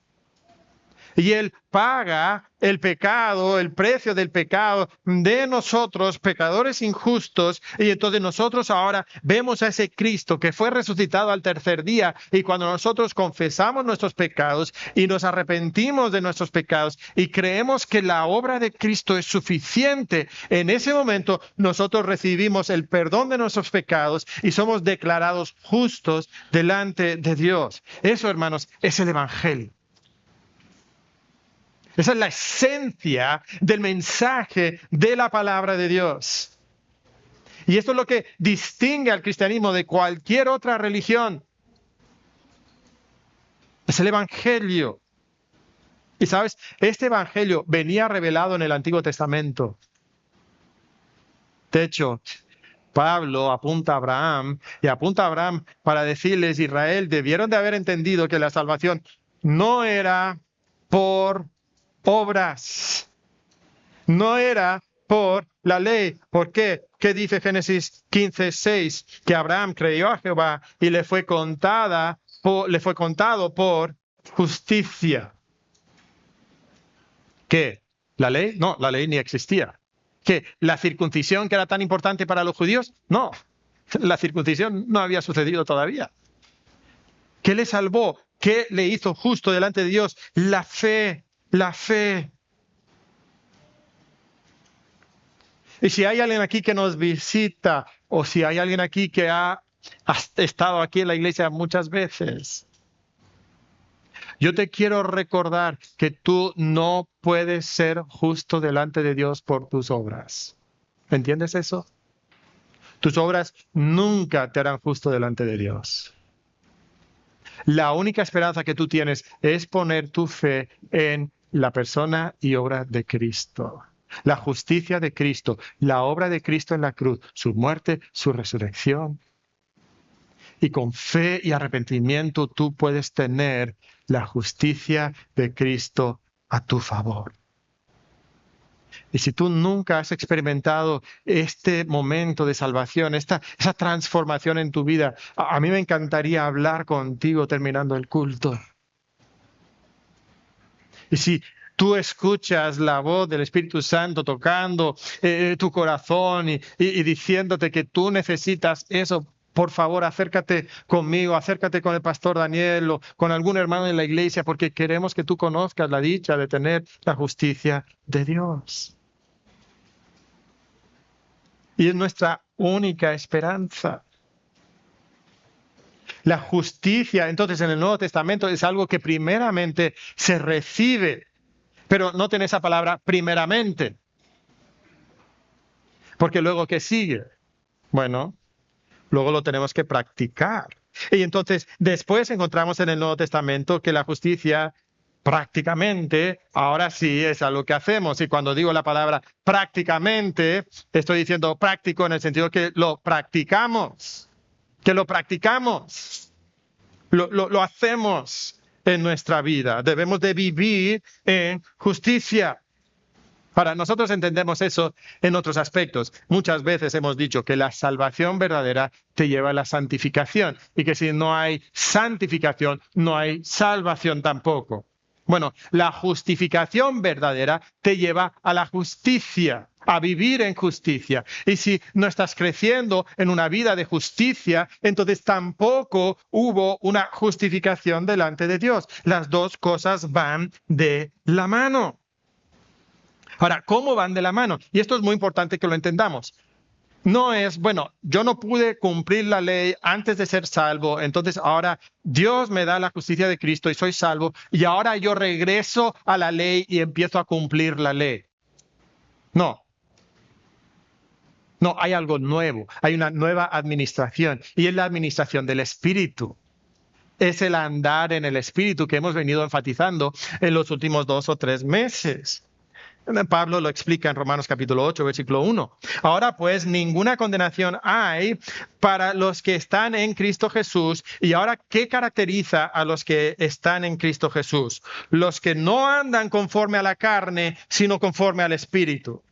Y Él paga el pecado, el precio del pecado de nosotros, pecadores injustos. Y entonces nosotros ahora vemos a ese Cristo que fue resucitado al tercer día. Y cuando nosotros confesamos nuestros pecados y nos arrepentimos de nuestros pecados y creemos que la obra de Cristo es suficiente, en ese momento nosotros recibimos el perdón de nuestros pecados y somos declarados justos delante de Dios. Eso, hermanos, es el Evangelio. Esa es la esencia del mensaje de la palabra de Dios. Y esto es lo que distingue al cristianismo de cualquier otra religión. Es el Evangelio. Y sabes, este Evangelio venía revelado en el Antiguo Testamento. De hecho, Pablo apunta a Abraham para decirles, Israel, debieron de haber entendido que la salvación no era por obras, no era por la ley. ¿Por qué? ¿Qué dice Génesis 15:6? Que Abraham creyó a Jehová y le fue contado por justicia. ¿Qué? ¿La ley? No, la ley ni existía. ¿Qué? ¿La circuncisión que era tan importante para los judíos? No, la circuncisión no había sucedido todavía. ¿Qué le salvó? ¿Qué le hizo justo delante de Dios? La fe. La fe. Y si hay alguien aquí que nos visita, o si hay alguien aquí que ha estado aquí en la iglesia muchas veces, yo te quiero recordar que tú no puedes ser justo delante de Dios por tus obras. ¿Entiendes eso? Tus obras nunca te harán justo delante de Dios. La única esperanza que tú tienes es poner tu fe en la persona y obra de Cristo. La justicia de Cristo, la obra de Cristo en la cruz, su muerte, su resurrección. Y con fe y arrepentimiento tú puedes tener la justicia de Cristo a tu favor. Y si tú nunca has experimentado este momento de salvación, esa transformación en tu vida, a mí me encantaría hablar contigo terminando el culto. Y si tú escuchas la voz del Espíritu Santo tocando tu corazón y diciéndote que tú necesitas eso, por favor, acércate conmigo, acércate con el pastor Daniel o con algún hermano de la iglesia, porque queremos que tú conozcas la dicha de tener la justicia de Dios. Y es nuestra única esperanza. La justicia, entonces, en el Nuevo Testamento es algo que primeramente se recibe, pero noten esa palabra primeramente. Porque luego, ¿qué sigue? Bueno, luego lo tenemos que practicar. Y entonces, después encontramos en el Nuevo Testamento que la justicia prácticamente, ahora sí es algo que hacemos. Y cuando digo la palabra prácticamente, estoy diciendo práctico en el sentido que lo practicamos. Que lo practicamos. Lo hacemos en nuestra vida. Debemos de vivir en justicia. Ahora, nosotros entendemos eso en otros aspectos. Muchas veces hemos dicho que la salvación verdadera te lleva a la santificación y que si no hay santificación, no hay salvación tampoco. Bueno, la justificación verdadera te lleva a la justicia, a vivir en justicia. Y si no estás creciendo en una vida de justicia, entonces tampoco hubo una justificación delante de Dios. Las dos cosas van de la mano. Ahora, ¿cómo van de la mano? Y esto es muy importante que lo entendamos. No es, bueno, yo no pude cumplir la ley antes de ser salvo, entonces ahora Dios me da la justicia de Cristo y soy salvo, y ahora yo regreso a la ley y empiezo a cumplir la ley. No. No, hay algo nuevo, hay una nueva administración, y es la administración del Espíritu. Es el andar en el Espíritu que hemos venido enfatizando en los últimos 2 o 3 meses. Pablo lo explica en Romanos capítulo 8, versículo 1. Ahora pues ninguna condenación hay para los que están en Cristo Jesús. Y ahora, ¿qué caracteriza a los que están en Cristo Jesús? Los que no andan conforme a la carne, sino conforme al Espíritu.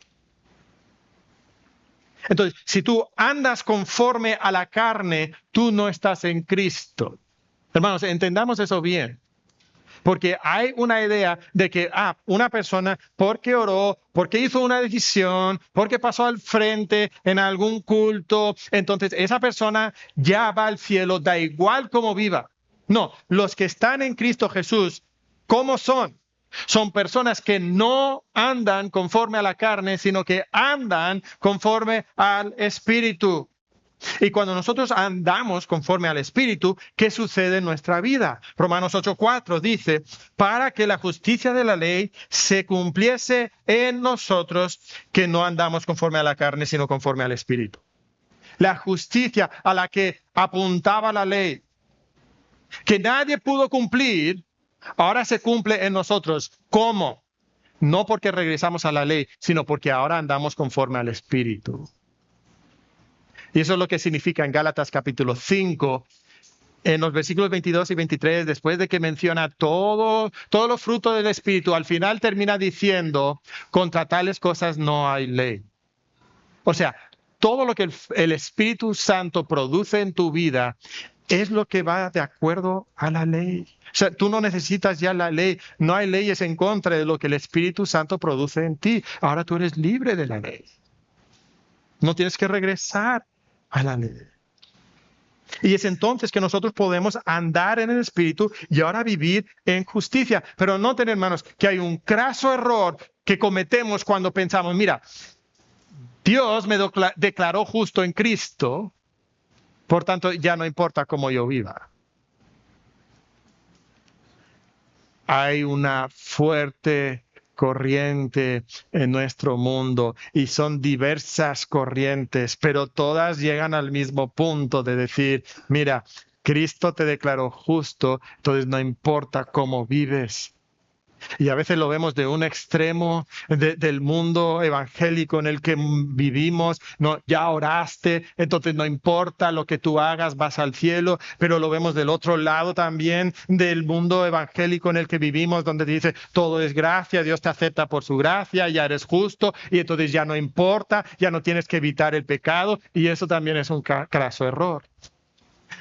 Entonces, si tú andas conforme a la carne, tú no estás en Cristo. Hermanos, entendamos eso bien. Porque hay una idea de que una persona, porque oró, porque hizo una decisión, porque pasó al frente en algún culto, entonces esa persona ya va al cielo, da igual cómo viva. No, los que están en Cristo Jesús, ¿cómo son? Son personas que no andan conforme a la carne, sino que andan conforme al Espíritu. Y cuando nosotros andamos conforme al Espíritu, ¿qué sucede en nuestra vida? Romanos 8:4 dice, para que la justicia de la ley se cumpliese en nosotros, que no andamos conforme a la carne, sino conforme al Espíritu. La justicia a la que apuntaba la ley, que nadie pudo cumplir, ahora se cumple en nosotros. ¿Cómo? No porque regresamos a la ley, sino porque ahora andamos conforme al Espíritu. Y eso es lo que significa en Gálatas capítulo 5, en los versículos 22 y 23, después de que menciona todos los frutos del Espíritu, al final termina diciendo, contra tales cosas no hay ley. O sea, todo lo que el Espíritu Santo produce en tu vida es lo que va de acuerdo a la ley. O sea, tú no necesitas ya la ley, no hay leyes en contra de lo que el Espíritu Santo produce en ti. Ahora tú eres libre de la ley. No tienes que regresar a la ley. Y es entonces que nosotros podemos andar en el Espíritu y ahora vivir en justicia. Pero noten, hermanos, que hay un craso error que cometemos cuando pensamos, mira, Dios me declaró justo en Cristo, por tanto ya no importa cómo yo viva. Hay una fuerte corriente en nuestro mundo y son diversas corrientes, pero todas llegan al mismo punto de decir, mira, Cristo te declaró justo, entonces no importa cómo vives. Y a veces lo vemos de un extremo del mundo evangélico en el que vivimos. No, ya oraste, entonces no importa lo que tú hagas, vas al cielo. Pero lo vemos del otro lado también del mundo evangélico en el que vivimos, donde dice, todo es gracia, Dios te acepta por su gracia, ya eres justo y entonces ya no importa, ya no tienes que evitar el pecado. Y eso también es un craso error.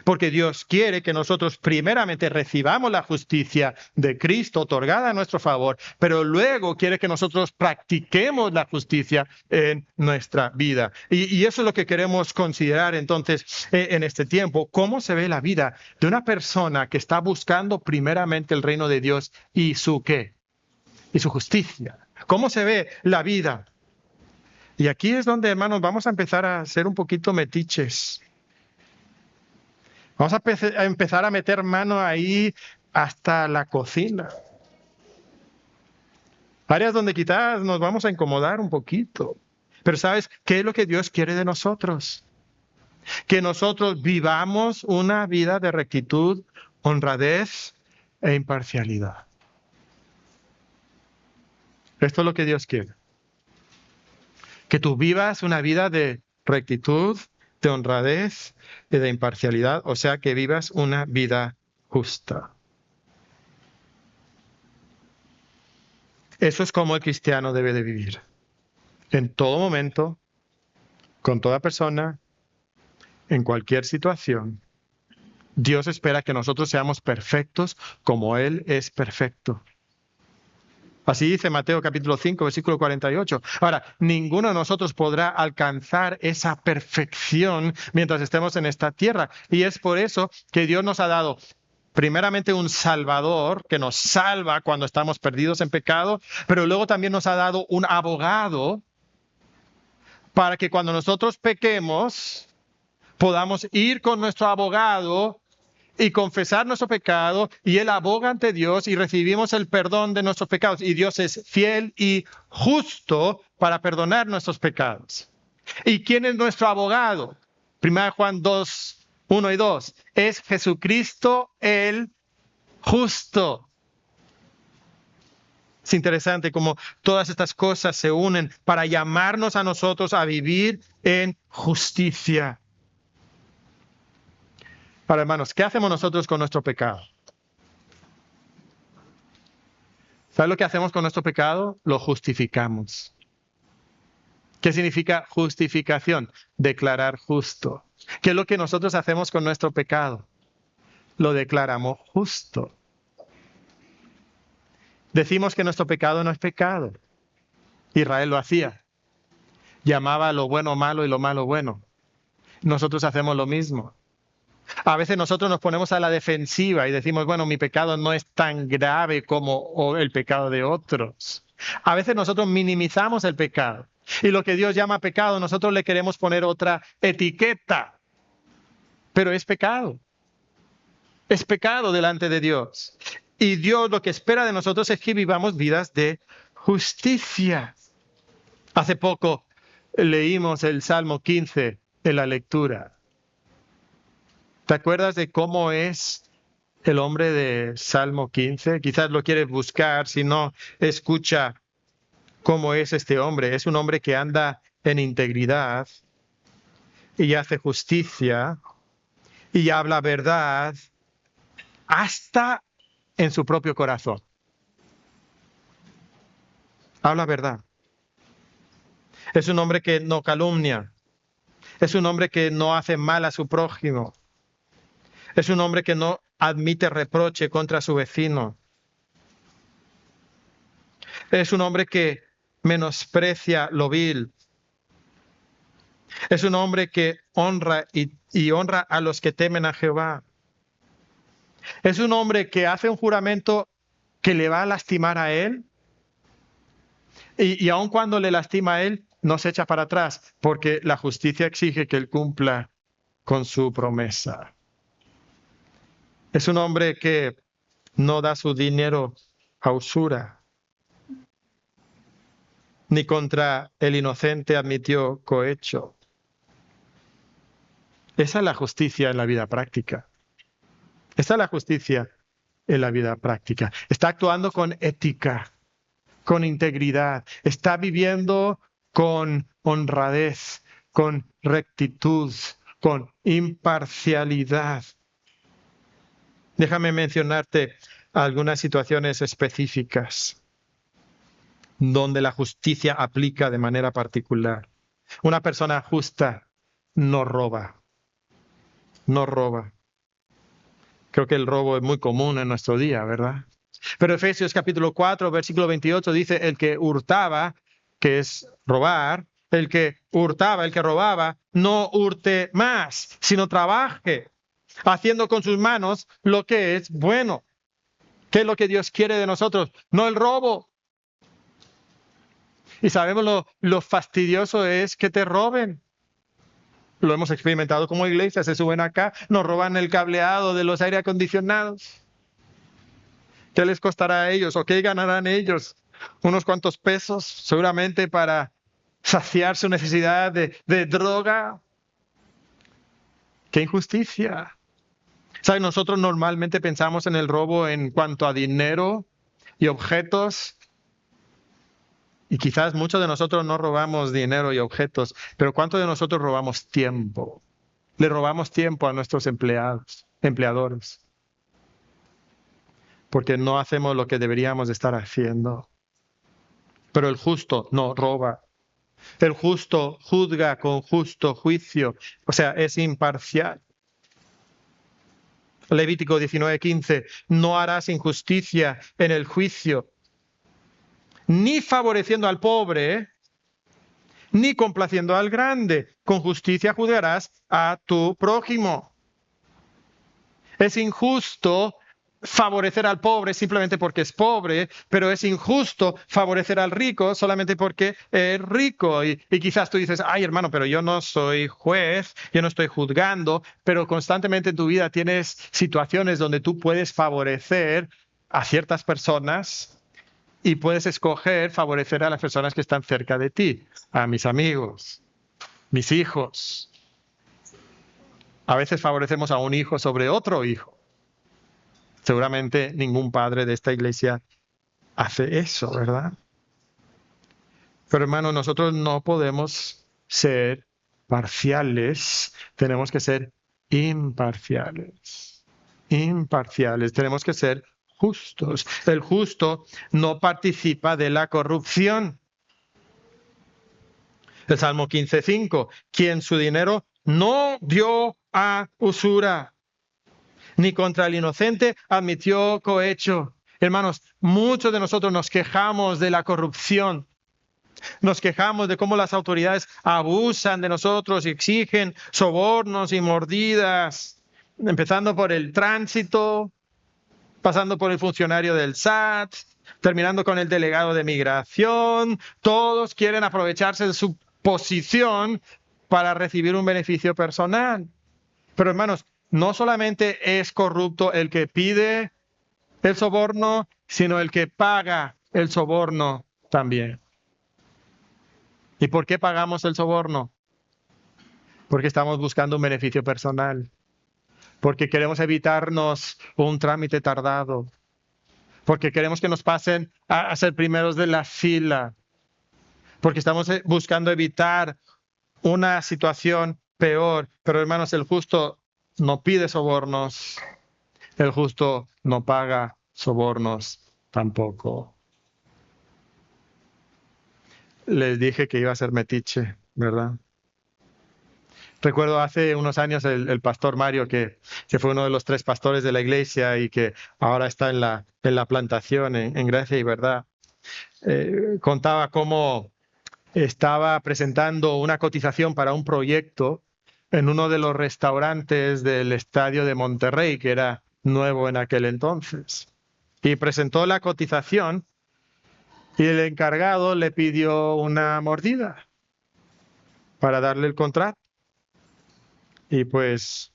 Porque Dios quiere que nosotros primeramente recibamos la justicia de Cristo otorgada a nuestro favor, pero luego quiere que nosotros practiquemos la justicia en nuestra vida. Y eso es lo que queremos considerar entonces en este tiempo. ¿Cómo se ve la vida de una persona que está buscando primeramente el reino de Dios y su qué? Y su justicia. ¿Cómo se ve la vida? Y aquí es donde, hermanos, vamos a empezar a ser un poquito metiches. Vamos a empezar a meter mano ahí hasta la cocina. Áreas donde quizás nos vamos a incomodar un poquito. Pero ¿sabes qué es lo que Dios quiere de nosotros? Que nosotros vivamos una vida de rectitud, honradez e imparcialidad. Esto es lo que Dios quiere. Que tú vivas una vida de rectitud, de honradez y de imparcialidad, o sea, que vivas una vida justa. Eso es como el cristiano debe de vivir. En todo momento, con toda persona, en cualquier situación, Dios espera que nosotros seamos perfectos como Él es perfecto. Así dice Mateo capítulo 5, versículo 48. Ahora, ninguno de nosotros podrá alcanzar esa perfección mientras estemos en esta tierra. Y es por eso que Dios nos ha dado primeramente un Salvador que nos salva cuando estamos perdidos en pecado, pero luego también nos ha dado un abogado para que cuando nosotros pequemos podamos ir con nuestro abogado y confesar nuestro pecado, y Él aboga ante Dios y recibimos el perdón de nuestros pecados. Y Dios es fiel y justo para perdonar nuestros pecados. ¿Y quién es nuestro abogado? 1 Juan 2, 1 y 2. Es Jesucristo el justo. Es interesante cómo todas estas cosas se unen para llamarnos a nosotros a vivir en justicia. Ahora, hermanos, ¿qué hacemos nosotros con nuestro pecado? ¿Sabes lo que hacemos con nuestro pecado? Lo justificamos. ¿Qué significa justificación? Declarar justo. ¿Qué es lo que nosotros hacemos con nuestro pecado? Lo declaramos justo. Decimos que nuestro pecado no es pecado. Israel lo hacía. Llamaba lo bueno malo y lo malo bueno. Nosotros hacemos lo mismo. A veces nosotros nos ponemos a la defensiva y decimos, bueno, mi pecado no es tan grave como el pecado de otros. A veces nosotros minimizamos el pecado. Y lo que Dios llama pecado, nosotros le queremos poner otra etiqueta. Pero es pecado. Es pecado delante de Dios. Y Dios lo que espera de nosotros es que vivamos vidas de justicia. Hace poco leímos el Salmo 15 en la lectura. ¿Te acuerdas de cómo es el hombre de Salmo 15? Quizás lo quieres buscar, si no, escucha cómo es este hombre. Es un hombre que anda en integridad y hace justicia y habla verdad hasta en su propio corazón. Habla verdad. Es un hombre que no calumnia. Es un hombre que no hace mal a su prójimo. Es un hombre que no admite reproche contra su vecino. Es un hombre que menosprecia lo vil. Es un hombre que honra y honra a los que temen a Jehová. Es un hombre que hace un juramento que le va a lastimar a él. Y aun cuando le lastima a él, no se echa para atrás, porque la justicia exige que él cumpla con su promesa. Es un hombre que no da su dinero a usura, ni contra el inocente admitió cohecho. Esa es la justicia en la vida práctica. Esa es la justicia en la vida práctica. Está actuando con ética, con integridad. Está viviendo con honradez, con rectitud, con imparcialidad. Déjame mencionarte algunas situaciones específicas donde la justicia aplica de manera particular. Una persona justa no roba. No roba. Creo que el robo es muy común en nuestro día, ¿verdad? Pero Efesios capítulo 4, versículo 28 dice, el que hurtaba, que es robar, el que hurtaba, el que robaba, no hurte más, sino trabaje, haciendo con sus manos lo que es bueno. ¿Qué es lo que Dios quiere de nosotros? No el robo. Y sabemos lo fastidioso es que te roben. Lo hemos experimentado como iglesia, se suben acá, nos roban el cableado de los aire acondicionados. ¿Qué les costará a ellos o qué ganarán ellos? Unos cuantos pesos, seguramente para saciar su necesidad de droga. ¡Qué injusticia! ¿Saben? Nosotros normalmente pensamos en el robo en cuanto a dinero y objetos. Y quizás muchos de nosotros no robamos dinero y objetos, pero ¿cuántos de nosotros robamos tiempo? Le robamos tiempo a nuestros empleadores, porque no hacemos lo que deberíamos estar haciendo. Pero el justo no roba. El justo juzga con justo juicio, o sea, es imparcial. Levítico 19:15, no harás injusticia en el juicio, ni favoreciendo al pobre, ni complaciendo al grande. Con justicia juzgarás a tu prójimo. Es injusto favorecer al pobre simplemente porque es pobre, pero es injusto favorecer al rico solamente porque es rico. Y quizás tú dices, ay hermano, pero yo no soy juez, yo no estoy juzgando, pero constantemente en tu vida tienes situaciones donde tú puedes favorecer a ciertas personas y puedes escoger favorecer a las personas que están cerca de ti, a mis amigos, mis hijos. A veces favorecemos a un hijo sobre otro hijo. Seguramente ningún padre de esta iglesia hace eso, ¿verdad? Pero hermano, nosotros no podemos ser parciales, tenemos que ser imparciales. Imparciales, tenemos que ser justos. El justo no participa de la corrupción. El Salmo 15:5, quien su dinero no dio a usura, ni contra el inocente admitió cohecho. Hermanos, muchos de nosotros nos quejamos de la corrupción. Nos quejamos de cómo las autoridades abusan de nosotros y exigen sobornos y mordidas, empezando por el tránsito, pasando por el funcionario del SAT, terminando con el delegado de migración. Todos quieren aprovecharse de su posición para recibir un beneficio personal. Pero hermanos, no solamente es corrupto el que pide el soborno, sino el que paga el soborno también. ¿Y por qué pagamos el soborno? Porque estamos buscando un beneficio personal, porque queremos evitarnos un trámite tardado, porque queremos que nos pasen a ser primeros de la fila, porque estamos buscando evitar una situación peor. Pero hermanos, el justo no pide sobornos, el justo no paga sobornos tampoco. Les dije que iba a ser metiche, ¿verdad? Recuerdo hace unos años el pastor Mario, que fue uno de los 3 pastores de la iglesia y que ahora está en la plantación en Gracia y Verdad, contaba cómo estaba presentando una cotización para un proyecto en uno de los restaurantes del estadio de Monterrey, que era nuevo en aquel entonces. Y presentó la cotización y el encargado le pidió una mordida para darle el contrato. Y pues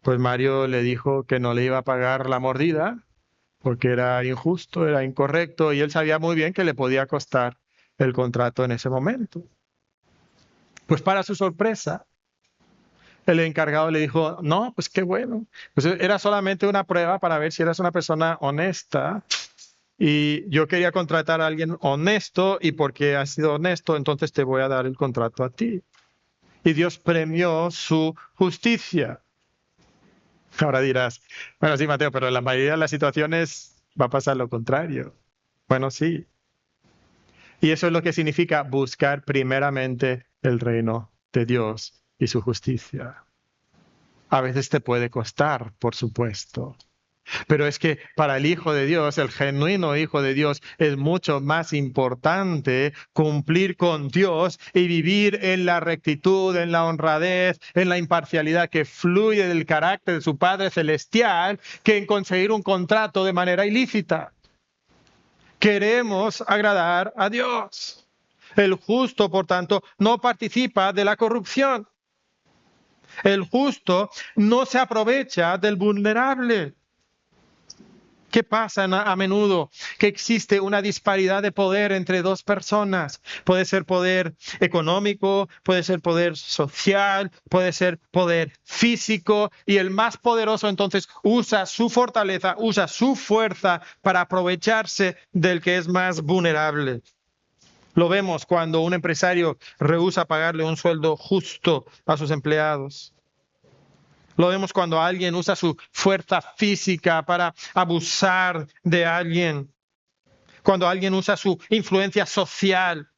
Mario le dijo que no le iba a pagar la mordida porque era injusto, era incorrecto, y él sabía muy bien que le podía costar el contrato en ese momento. Pues para su sorpresa, el encargado le dijo, no, pues qué bueno. Pues era solamente una prueba para ver si eras una persona honesta, y yo quería contratar a alguien honesto, y porque has sido honesto, entonces te voy a dar el contrato a ti. Y Dios premió su justicia. Ahora dirás, bueno, sí, Mateo, pero en la mayoría de las situaciones va a pasar lo contrario. Bueno, sí. Y eso es lo que significa buscar primeramente el reino de Dios y su justicia. A veces te puede costar, por supuesto. Pero es que para el Hijo de Dios, el genuino Hijo de Dios, es mucho más importante cumplir con Dios y vivir en la rectitud, en la honradez, en la imparcialidad que fluye del carácter de su Padre Celestial, que en conseguir un contrato de manera ilícita. Queremos agradar a Dios. El justo, por tanto, no participa de la corrupción. El justo no se aprovecha del vulnerable. ¿Qué pasa a menudo? Que existe una disparidad de poder entre 2 personas. Puede ser poder económico, puede ser poder social, puede ser poder físico, y el más poderoso entonces usa su fortaleza, usa su fuerza para aprovecharse del que es más vulnerable. Lo vemos cuando un empresario rehúsa pagarle un sueldo justo a sus empleados. Lo vemos cuando alguien usa su fuerza física para abusar de alguien. Cuando alguien usa su influencia social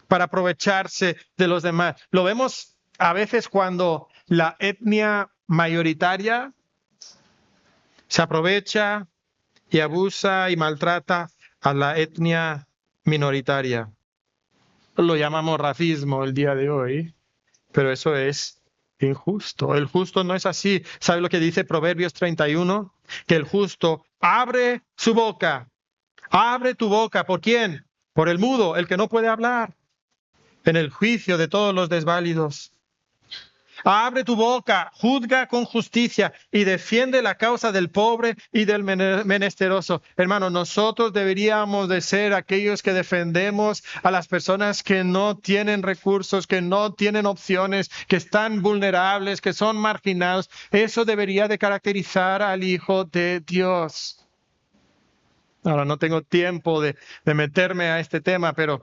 para aprovecharse de los demás. Lo vemos a veces cuando la etnia mayoritaria se aprovecha y abusa y maltrata a la etnia minoritaria. Lo llamamos racismo el día de hoy, pero eso es injusto. El justo no es así. ¿Sabe lo que dice Proverbios 31? Que el justo abre su boca. Abre tu boca. ¿Por quién? Por el mudo, el que no puede hablar. En el juicio de todos los desválidos. Abre tu boca, juzga con justicia y defiende la causa del pobre y del menesteroso. Hermano, nosotros deberíamos de ser aquellos que defendemos a las personas que no tienen recursos, que no tienen opciones, que están vulnerables, que son marginados. Eso debería de caracterizar al Hijo de Dios. Ahora, no tengo tiempo de meterme a este tema, pero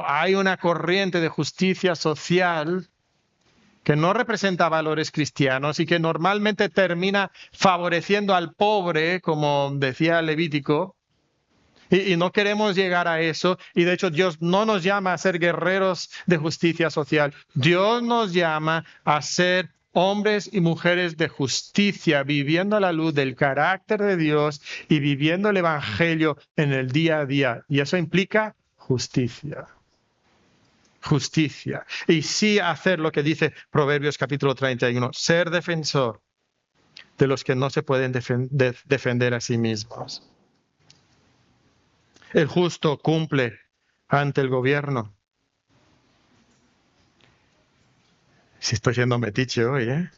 hay una corriente de justicia social que no representa valores cristianos y que normalmente termina favoreciendo al pobre, como decía Levítico, y no queremos llegar a eso. Y de hecho Dios no nos llama a ser guerreros de justicia social. Dios nos llama a ser hombres y mujeres de justicia, viviendo a la luz del carácter de Dios y viviendo el evangelio en el día a día. Y eso implica justicia. Justicia. Y sí hacer lo que dice Proverbios capítulo 31, ser defensor de los que no se pueden defender a sí mismos. El justo cumple ante el gobierno. Si estoy siendo metiche hoy, ¿eh?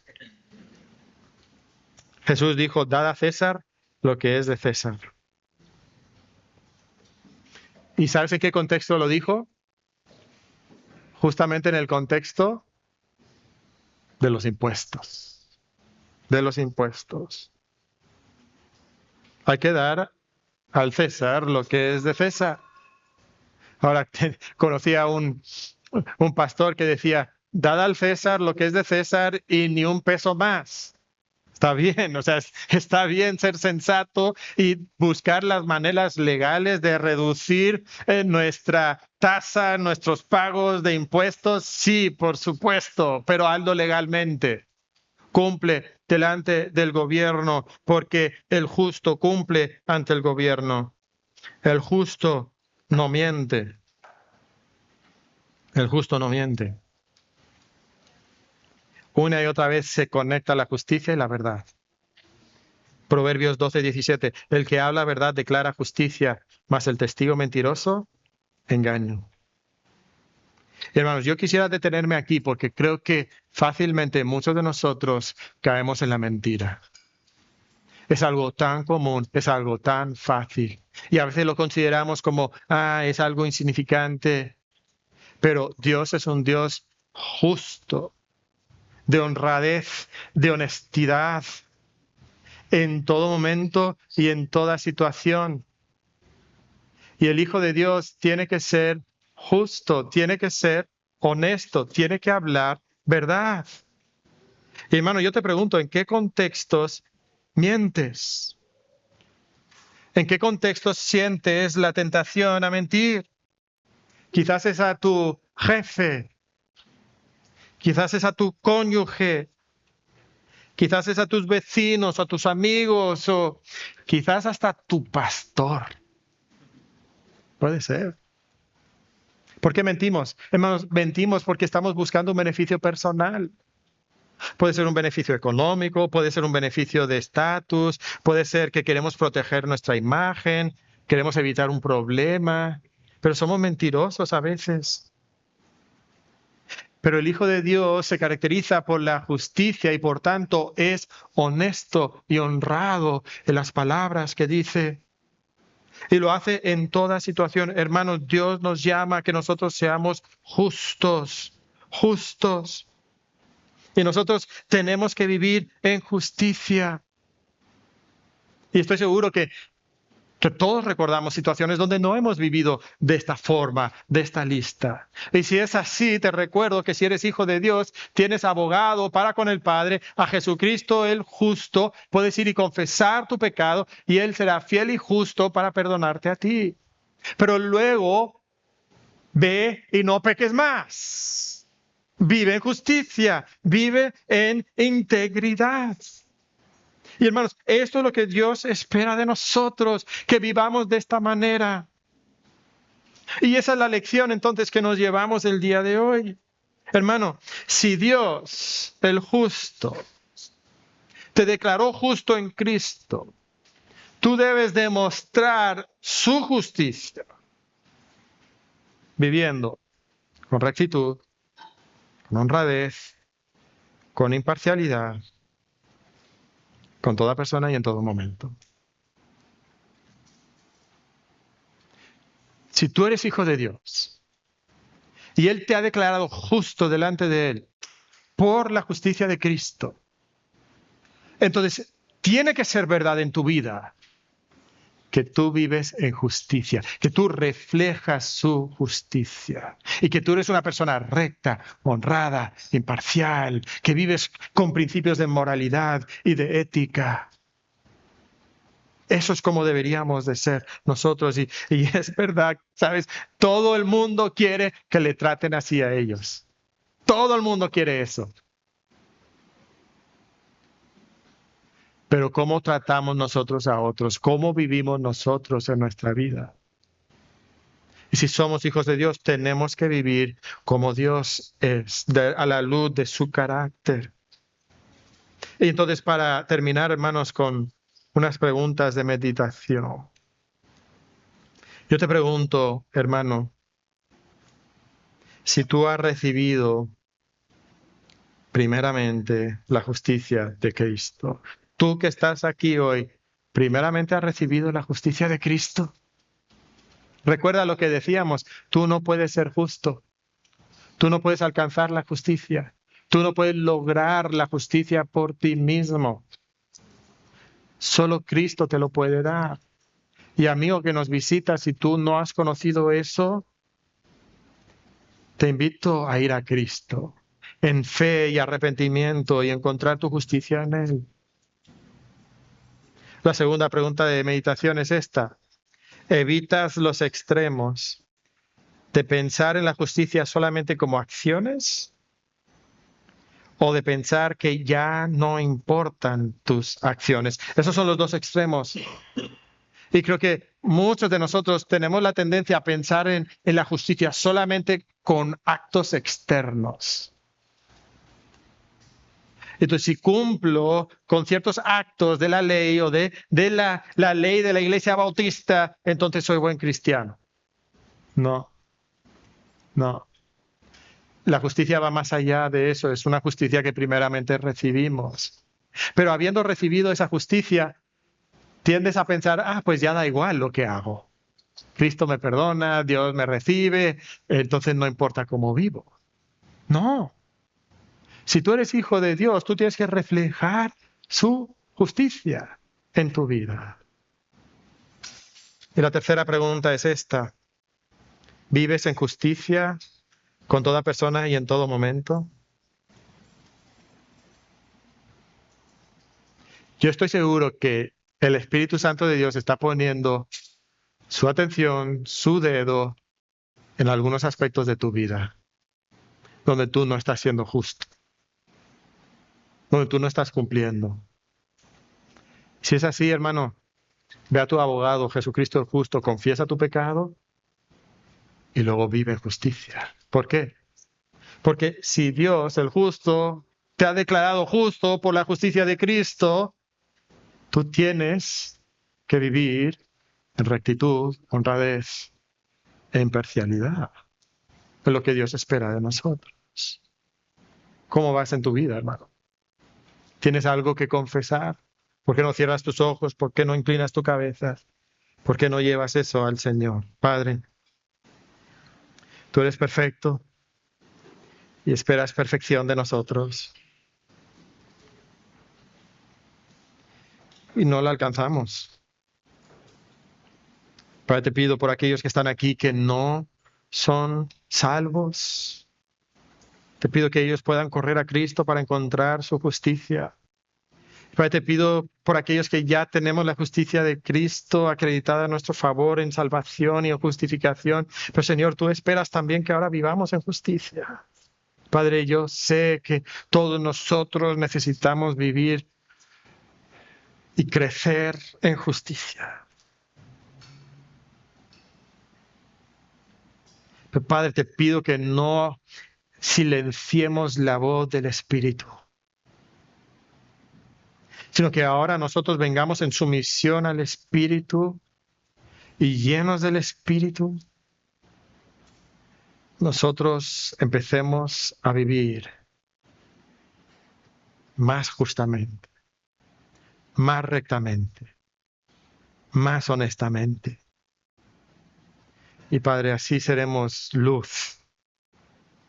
Jesús dijo, dad a César lo que es de César. ¿Y sabes en qué contexto lo dijo? Justamente en el contexto de los impuestos. De los impuestos. Hay que dar al César lo que es de César. Ahora, conocí a un pastor que decía, dad al César lo que es de César y ni un peso más. Está bien, o sea, está bien ser sensato y buscar las maneras legales de reducir nuestra tasa, nuestros pagos de impuestos. Sí, por supuesto, pero hazlo legalmente. Cumple delante del gobierno, porque el justo cumple ante el gobierno. El justo no miente. El justo no miente. Una y otra vez se conecta la justicia y la verdad. Proverbios 12:17. El que habla verdad declara justicia, mas el testigo mentiroso, engaño. Hermanos, yo quisiera detenerme aquí porque creo que fácilmente muchos de nosotros caemos en la mentira. Es algo tan común, es algo tan fácil. Y a veces lo consideramos como, es algo insignificante. Pero Dios es un Dios justo, de honradez, de honestidad, en todo momento y en toda situación. Y el Hijo de Dios tiene que ser justo, tiene que ser honesto, tiene que hablar verdad. Y hermano, yo te pregunto, ¿en qué contextos mientes? ¿En qué contextos sientes la tentación a mentir? Quizás es a tu jefe, quizás es a tu cónyuge, quizás es a tus vecinos, a tus amigos, o quizás hasta a tu pastor. Puede ser. ¿Por qué mentimos? Hermanos, mentimos porque estamos buscando un beneficio personal. Puede ser un beneficio económico, puede ser un beneficio de estatus, puede ser que queremos proteger nuestra imagen, queremos evitar un problema, pero somos mentirosos a veces. Pero el Hijo de Dios se caracteriza por la justicia y por tanto es honesto y honrado en las palabras que dice. Y lo hace en toda situación. Hermanos, Dios nos llama a que nosotros seamos justos, justos. Y nosotros tenemos que vivir en justicia. Y estoy seguro que todos recordamos situaciones donde no hemos vivido de esta forma, de esta lista. Y si es así, te recuerdo que si eres hijo de Dios, tienes abogado para con el Padre, a Jesucristo el justo, puedes ir y confesar tu pecado y Él será fiel y justo para perdonarte a ti. Pero luego Ve y no peques más. Vive en justicia, vive en integridad. Y hermanos, esto es lo que Dios espera de nosotros, que vivamos de esta manera. Y esa es la lección entonces que nos llevamos el día de hoy. Hermano, si Dios, el justo, te declaró justo en Cristo, tú debes demostrar su justicia, viviendo con rectitud, con honradez, con imparcialidad, con toda persona y en todo momento. Si tú eres hijo de Dios y Él te ha declarado justo delante de Él por la justicia de Cristo, entonces tiene que ser verdad en tu vida que tú vives en justicia, que tú reflejas su justicia y que tú eres una persona recta, honrada, imparcial, que vives con principios de moralidad y de ética. Eso es como deberíamos de ser nosotros y es verdad, ¿sabes? Todo el mundo quiere que le traten así a ellos. Todo el mundo quiere eso. Pero ¿cómo tratamos nosotros a otros? ¿Cómo vivimos nosotros en nuestra vida? Y si somos hijos de Dios, tenemos que vivir como Dios es, a la luz de su carácter. Y entonces, para terminar, hermanos, con unas preguntas de meditación. Yo te pregunto, hermano, si tú has recibido primeramente la justicia de Cristo. Tú que estás aquí hoy, primeramente has recibido la justicia de Cristo. Recuerda lo que decíamos, tú no puedes ser justo, tú no puedes alcanzar la justicia, tú no puedes lograr la justicia por ti mismo. Solo Cristo te lo puede dar. Y amigo que nos visitas, si tú no has conocido eso, te invito a ir a Cristo en fe y arrepentimiento y encontrar tu justicia en Él. La segunda pregunta de meditación es esta. ¿Evitas los extremos de pensar en la justicia solamente como acciones o de pensar que ya no importan tus acciones? Esos son los dos extremos. Y creo que muchos de nosotros tenemos la tendencia a pensar en la justicia solamente con actos externos. Entonces, si cumplo con ciertos actos de la ley o de la ley de la Iglesia Bautista, entonces soy buen cristiano. No. La justicia va más allá de eso, es una justicia que primeramente recibimos. Pero habiendo recibido esa justicia, tiendes a pensar, pues ya da igual lo que hago. Cristo me perdona, Dios me recibe, entonces no importa cómo vivo. No. Si tú eres hijo de Dios, tú tienes que reflejar su justicia en tu vida. Y la tercera pregunta es esta. ¿Vives en justicia con toda persona y en todo momento? Yo estoy seguro que el Espíritu Santo de Dios está poniendo su atención, su dedo en algunos aspectos de tu vida, donde tú no estás siendo justo, donde tú no estás cumpliendo. Si es así, hermano, ve a tu abogado, Jesucristo el justo, confiesa tu pecado y luego vive en justicia. ¿Por qué? Porque si Dios, el justo, te ha declarado justo por la justicia de Cristo, tú tienes que vivir en rectitud, honradez e imparcialidad. Es lo que Dios espera de nosotros. ¿Cómo vas en tu vida, hermano? ¿Tienes algo que confesar? ¿Por qué no cierras tus ojos? ¿Por qué no inclinas tu cabeza? ¿Por qué no llevas eso al Señor? Padre, tú eres perfecto y esperas perfección de nosotros. Y no la alcanzamos. Padre, te pido por aquellos que están aquí que no son salvos. Te pido que ellos puedan correr a Cristo para encontrar su justicia. Padre, te pido por aquellos que ya tenemos la justicia de Cristo acreditada a nuestro favor en salvación y en justificación. Pero Señor, tú esperas también que ahora vivamos en justicia. Padre, yo sé que todos nosotros necesitamos vivir y crecer en justicia. Pero Padre, te pido que no silenciemos la voz del Espíritu, sino que ahora nosotros vengamos en sumisión al Espíritu y llenos del Espíritu, nosotros empecemos a vivir más justamente, más rectamente, más honestamente. Y Padre, así seremos luz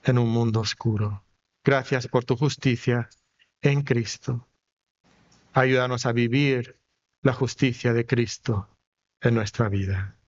en un mundo oscuro. Gracias por tu justicia en Cristo. Ayúdanos a vivir la justicia de Cristo en nuestra vida.